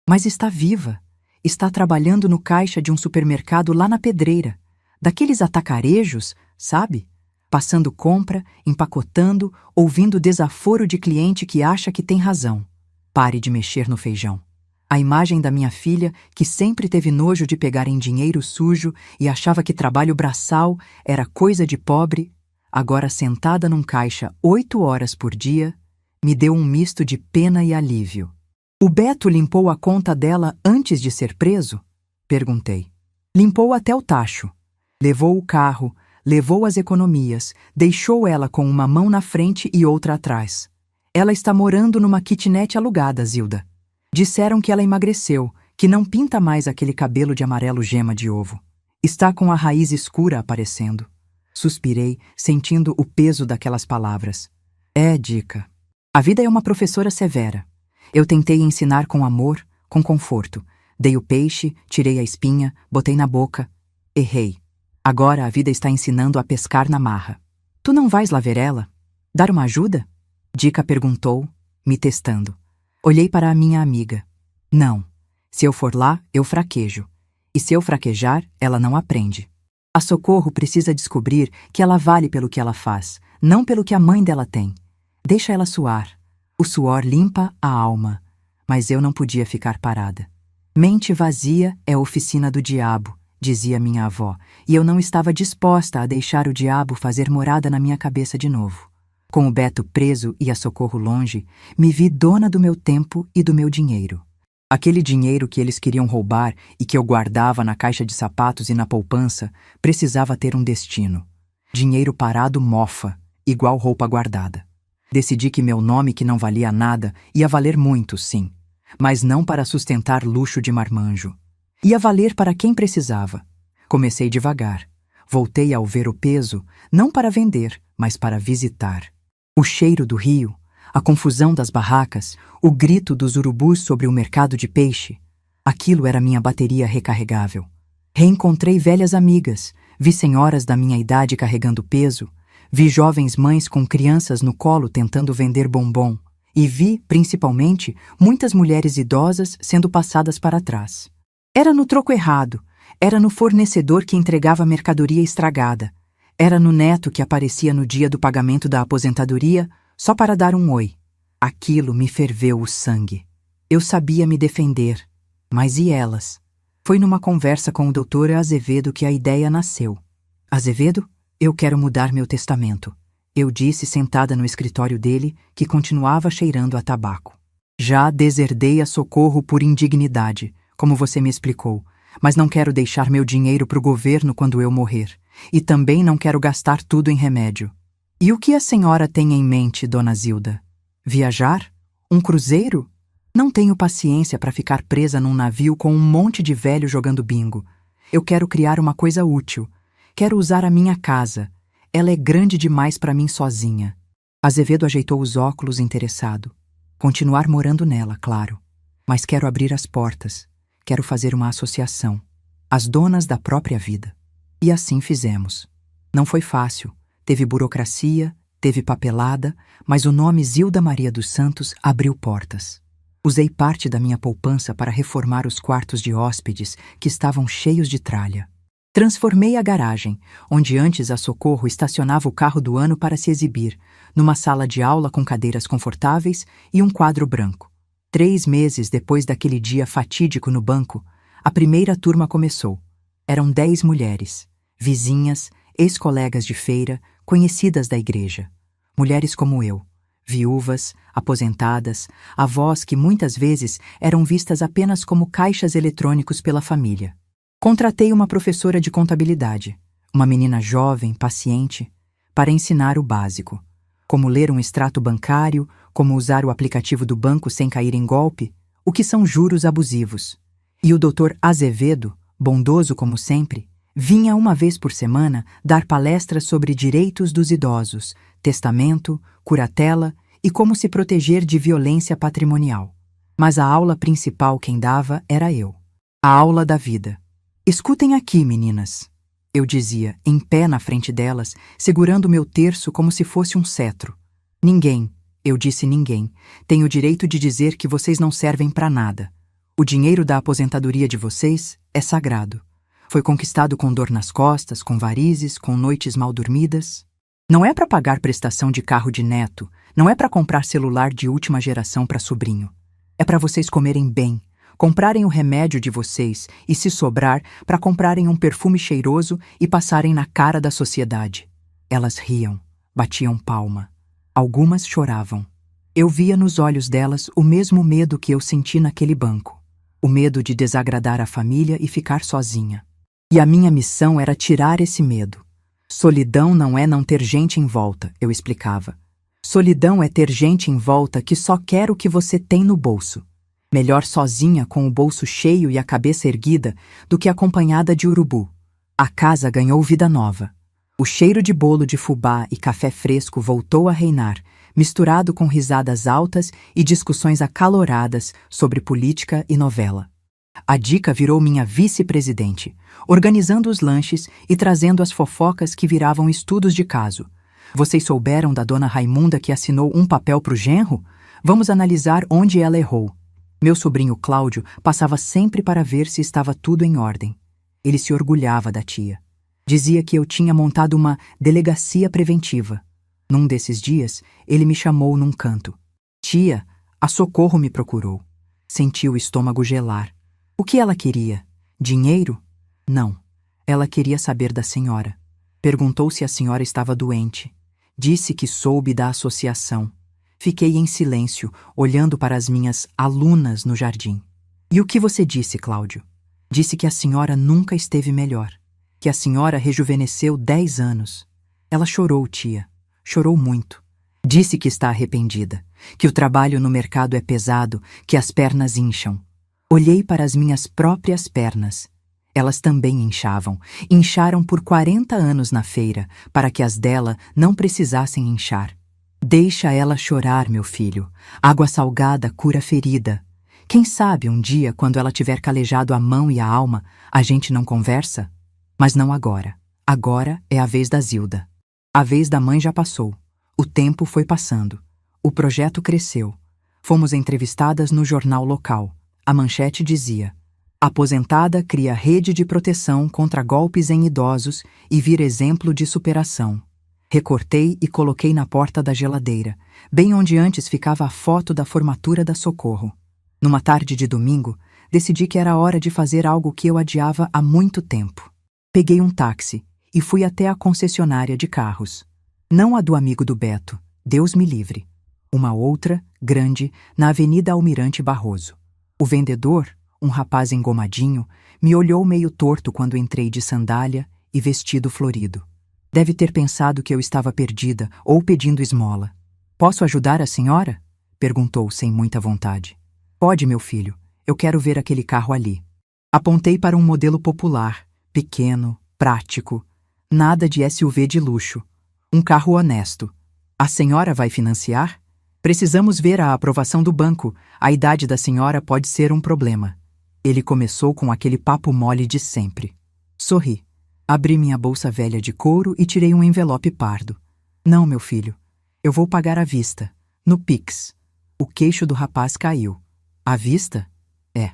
A: Mas está viva. Está trabalhando no caixa de um supermercado lá na Pedreira. Daqueles atacarejos, sabe? Passando compra, empacotando, ouvindo desaforo de cliente que acha que tem razão. Pare de mexer no feijão. A imagem da minha filha, que sempre teve nojo de pegar em dinheiro sujo e achava que trabalho braçal era coisa de pobre, agora sentada num caixa 8 horas por dia, me deu um misto de pena e alívio. O Beto limpou a conta dela antes de ser preso? Perguntei. Limpou até o tacho. Levou o carro, levou as economias, deixou ela com uma mão na frente e outra atrás. Ela está morando numa kitnet alugada, Zilda. Disseram que ela emagreceu, que não pinta mais aquele cabelo de amarelo gema de ovo. Está com a raiz escura aparecendo. Suspirei, sentindo o peso daquelas palavras. É, Dica. A vida é uma professora severa. Eu tentei ensinar com amor, com conforto. Dei o peixe, tirei a espinha, botei na boca. Errei. Agora a vida está ensinando a pescar na marra. Tu não vais lá ver ela? Dar uma ajuda? Dica perguntou, me testando. Olhei para a minha amiga. Não. Se eu for lá, eu fraquejo. E se eu fraquejar, ela não aprende. A Socorro precisa descobrir que ela vale pelo que ela faz, não pelo que a mãe dela tem. Deixa ela suar. O suor limpa a alma. Mas eu não podia ficar parada. Mente vazia é a oficina do diabo, dizia minha avó, e eu não estava disposta a deixar o diabo fazer morada na minha cabeça de novo. Com o Beto preso e a Socorro longe, me vi dona do meu tempo e do meu dinheiro. Aquele dinheiro que eles queriam roubar e que eu guardava na caixa de sapatos e na poupança precisava ter um destino. Dinheiro parado mofa, igual roupa guardada. Decidi que meu nome, que não valia nada, ia valer muito, sim, mas não para sustentar luxo de marmanjo. Ia valer para quem precisava. Comecei devagar. Voltei ao Ver-o-Peso, não para vender, mas para visitar. O cheiro do rio, a confusão das barracas, o grito dos urubus sobre o mercado de peixe. Aquilo era minha bateria recarregável. Reencontrei velhas amigas, vi senhoras da minha idade carregando peso, vi jovens mães com crianças no colo tentando vender bombom e vi, principalmente, muitas mulheres idosas sendo passadas para trás. Era no troco errado, era no fornecedor que entregava mercadoria estragada, era no neto que aparecia no dia do pagamento da aposentadoria só para dar um oi. Aquilo me ferveu o sangue. Eu sabia me defender, mas e elas? Foi numa conversa com o Dr. Azevedo que a ideia nasceu. Azevedo, eu quero mudar meu testamento, eu disse sentada no escritório dele, que continuava cheirando a tabaco. Já deserdei a Socorro por indignidade, como você me explicou, mas não quero deixar meu dinheiro para o governo quando eu morrer. E também não quero gastar tudo em remédio. E o que a senhora tem em mente, dona Zilda? Viajar? Um cruzeiro? Não tenho paciência para ficar presa num navio com um monte de velho jogando bingo. Eu quero criar uma coisa útil. Quero usar a minha casa. Ela é grande demais para mim sozinha. Azevedo ajeitou os óculos interessado. Continuar morando nela, claro. Mas quero abrir as portas. Quero fazer uma associação. As donas da própria vida. E assim fizemos. Não foi fácil. Teve burocracia, teve papelada, mas o nome Zilda Maria dos Santos abriu portas. Usei parte da minha poupança para reformar os quartos de hóspedes que estavam cheios de tralha. Transformei a garagem, onde antes a Socorro estacionava o carro do ano para se exibir, numa sala de aula com cadeiras confortáveis e um quadro branco. 3 meses depois daquele dia fatídico no banco, a primeira turma começou. Eram 10 mulheres, vizinhas, ex-colegas de feira, conhecidas da igreja. Mulheres como eu, viúvas, aposentadas, avós que muitas vezes eram vistas apenas como caixas eletrônicos pela família. Contratei uma professora de contabilidade, uma menina jovem, paciente, para ensinar o básico. Como ler um extrato bancário, como usar o aplicativo do banco sem cair em golpe, o que são juros abusivos. E o Dr. Azevedo, bondoso como sempre, vinha uma vez por semana dar palestras sobre direitos dos idosos, testamento, curatela e como se proteger de violência patrimonial. Mas a aula principal quem dava era eu. A aula da vida. Escutem aqui, meninas, eu dizia, em pé na frente delas, segurando meu terço como se fosse um cetro. Ninguém, eu disse ninguém, tem o direito de dizer que vocês não servem para nada. O dinheiro da aposentadoria de vocês é sagrado. Foi conquistado com dor nas costas, com varizes, com noites mal dormidas. Não é para pagar prestação de carro de neto, não é para comprar celular de última geração para sobrinho. É para vocês comerem bem, comprarem o remédio de vocês e, se sobrar, para comprarem um perfume cheiroso e passarem na cara da sociedade. Elas riam, batiam palma. Algumas choravam. Eu via nos olhos delas o mesmo medo que eu senti naquele banco. O medo de desagradar a família e ficar sozinha. E a minha missão era tirar esse medo. Solidão não é não ter gente em volta, eu explicava. Solidão é ter gente em volta que só quer o que você tem no bolso. Melhor sozinha com o bolso cheio e a cabeça erguida do que acompanhada de urubu. A casa ganhou vida nova. O cheiro de bolo de fubá e café fresco voltou a reinar, misturado com risadas altas e discussões acaloradas sobre política e novela. A Dica virou minha vice-presidente, organizando os lanches e trazendo as fofocas que viravam estudos de caso. Vocês souberam da dona Raimunda que assinou um papel pro genro? Vamos analisar onde ela errou. Meu sobrinho Cláudio passava sempre para ver se estava tudo em ordem. Ele se orgulhava da tia. Dizia que eu tinha montado uma delegacia preventiva. Num desses dias, ele me chamou num canto. Tia, a Socorro me procurou. Senti o estômago gelar. O que ela queria? Dinheiro? Não. Ela queria saber da senhora. Perguntou se a senhora estava doente. Disse que soube da associação. Fiquei em silêncio, olhando para as minhas alunas no jardim. E o que você disse, Cláudio? Disse que a senhora nunca esteve melhor. Que a senhora rejuvenesceu 10 anos. Ela chorou, tia. Chorou muito. Disse que está arrependida. Que o trabalho no mercado é pesado, que as pernas incham. Olhei para as minhas próprias pernas. Elas também inchavam. Incharam por 40 anos na feira, para que as dela não precisassem inchar. Deixa ela chorar, meu filho. Água salgada cura ferida. Quem sabe um dia, quando ela tiver calejado a mão e a alma, a gente não conversa? Mas não agora. Agora é a vez da Zilda. A vez da mãe já passou. O tempo foi passando. O projeto cresceu. Fomos entrevistadas no jornal local. A manchete dizia: aposentada cria rede de proteção contra golpes em idosos e vira exemplo de superação. Recortei e coloquei na porta da geladeira, bem onde antes ficava a foto da formatura da Socorro. Numa tarde de domingo, decidi que era hora de fazer algo que eu adiava há muito tempo. Peguei um táxi e fui até a concessionária de carros. Não a do amigo do Beto, Deus me livre. Uma outra, grande, na Avenida Almirante Barroso. O vendedor, um rapaz engomadinho, me olhou meio torto quando entrei de sandália e vestido florido. Deve ter pensado que eu estava perdida ou pedindo esmola. "Posso ajudar a senhora?" perguntou sem muita vontade. "Pode, meu filho. Eu quero ver aquele carro ali." Apontei para um modelo popular, pequeno, prático. Nada de SUV de luxo. Um carro honesto. "A senhora vai financiar?" "Precisamos ver a aprovação do banco. A idade da senhora pode ser um problema." Ele começou com aquele papo mole de sempre. Sorri. Abri minha bolsa velha de couro e tirei um envelope pardo. "Não, meu filho. Eu vou pagar à vista. No Pix." O queixo do rapaz caiu. "À vista?" "É.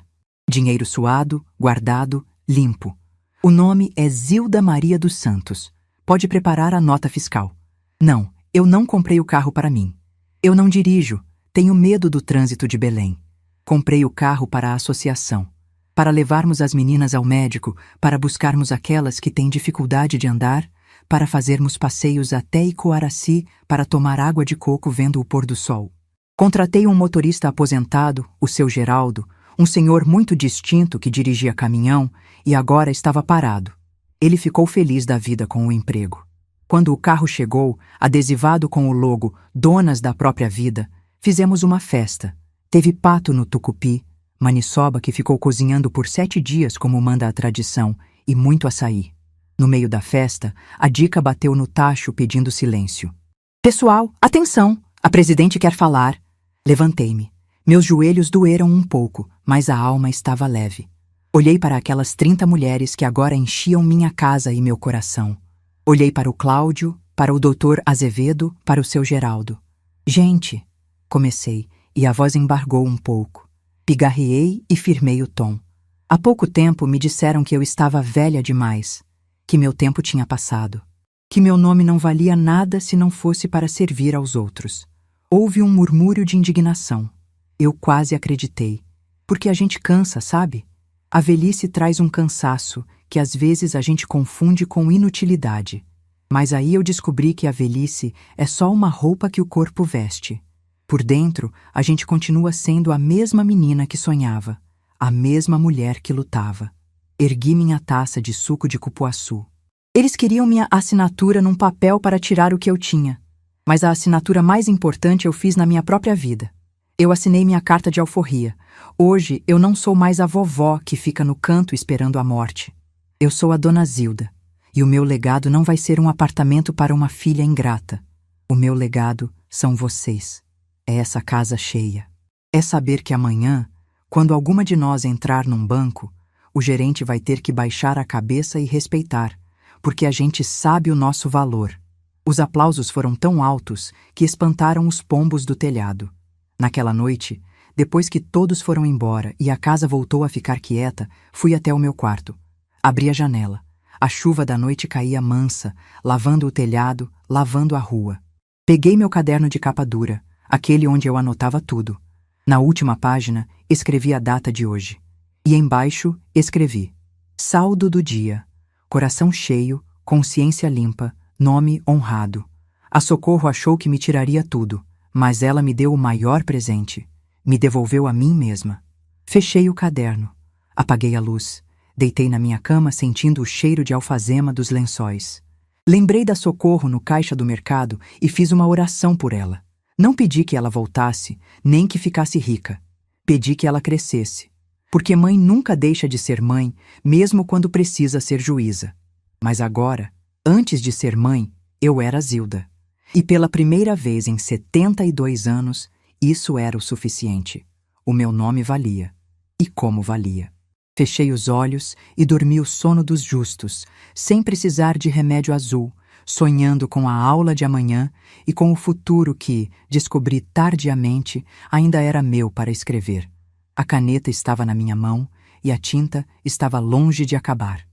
A: Dinheiro suado, guardado, limpo. O nome é Zilda Maria dos Santos. Pode preparar a nota fiscal." "Não, eu não comprei o carro para mim. Eu não dirijo. Tenho medo do trânsito de Belém. Comprei o carro para a associação. Para levarmos as meninas ao médico, para buscarmos aquelas que têm dificuldade de andar, para fazermos passeios até Icoaraci para tomar água de coco vendo o pôr do sol. Contratei um motorista aposentado, o seu Geraldo, um senhor muito distinto que dirigia caminhão e agora estava parado. Ele ficou feliz da vida com o emprego. Quando o carro chegou, adesivado com o logo Donas da Própria Vida, fizemos uma festa. Teve pato no tucupi, maniçoba que ficou cozinhando por 7 dias como manda a tradição, e muito açaí. No meio da festa, a Dica bateu no tacho pedindo silêncio. "Pessoal, atenção! A presidente quer falar." Levantei-me. Meus joelhos doeram um pouco, mas a alma estava leve. Olhei para aquelas 30 mulheres que agora enchiam minha casa e meu coração. Olhei para o Cláudio, para o doutor Azevedo, para o seu Geraldo. "Gente," comecei, e a voz embargou um pouco. Pigarreei e firmei o tom. Há pouco tempo me disseram que eu estava velha demais, que meu tempo tinha passado, que meu nome não valia nada se não fosse para servir aos outros. Houve um murmúrio de indignação. Eu quase acreditei. Porque a gente cansa, sabe? A velhice traz um cansaço que às vezes a gente confunde com inutilidade. Mas aí eu descobri que a velhice é só uma roupa que o corpo veste. Por dentro, a gente continua sendo a mesma menina que sonhava, a mesma mulher que lutava. Ergui minha taça de suco de cupuaçu. Eles queriam minha assinatura num papel para tirar o que eu tinha. Mas a assinatura mais importante eu fiz na minha própria vida. Eu assinei minha carta de alforria. Hoje eu não sou mais a vovó que fica no canto esperando a morte. Eu sou a Dona Zilda. E o meu legado não vai ser um apartamento para uma filha ingrata. O meu legado são vocês. É essa casa cheia. É saber que amanhã, quando alguma de nós entrar num banco, o gerente vai ter que baixar a cabeça e respeitar, porque a gente sabe o nosso valor. Os aplausos foram tão altos que espantaram os pombos do telhado. Naquela noite, depois que todos foram embora e a casa voltou a ficar quieta, fui até o meu quarto. Abri a janela. A chuva da noite caía mansa, lavando o telhado, lavando a rua. Peguei meu caderno de capa dura, aquele onde eu anotava tudo. Na última página, escrevi a data de hoje. E embaixo, escrevi: saldo do dia, coração cheio, consciência limpa, nome honrado. A Socorro achou que me tiraria tudo, mas ela me deu o maior presente. Me devolveu a mim mesma. Fechei o caderno. Apaguei a luz. Deitei na minha cama sentindo o cheiro de alfazema dos lençóis. Lembrei da Socorro no caixa do mercado e fiz uma oração por ela. Não pedi que ela voltasse, nem que ficasse rica. Pedi que ela crescesse. Porque mãe nunca deixa de ser mãe, mesmo quando precisa ser juíza. Mas agora, antes de ser mãe, eu era Zilda. E pela primeira vez em 72 anos, isso era o suficiente. O meu nome valia. E como valia. Fechei os olhos e dormi o sono dos justos, sem precisar de remédio azul, sonhando com a aula de amanhã e com o futuro que, descobri tardiamente, ainda era meu para escrever. A caneta estava na minha mão e a tinta estava longe de acabar.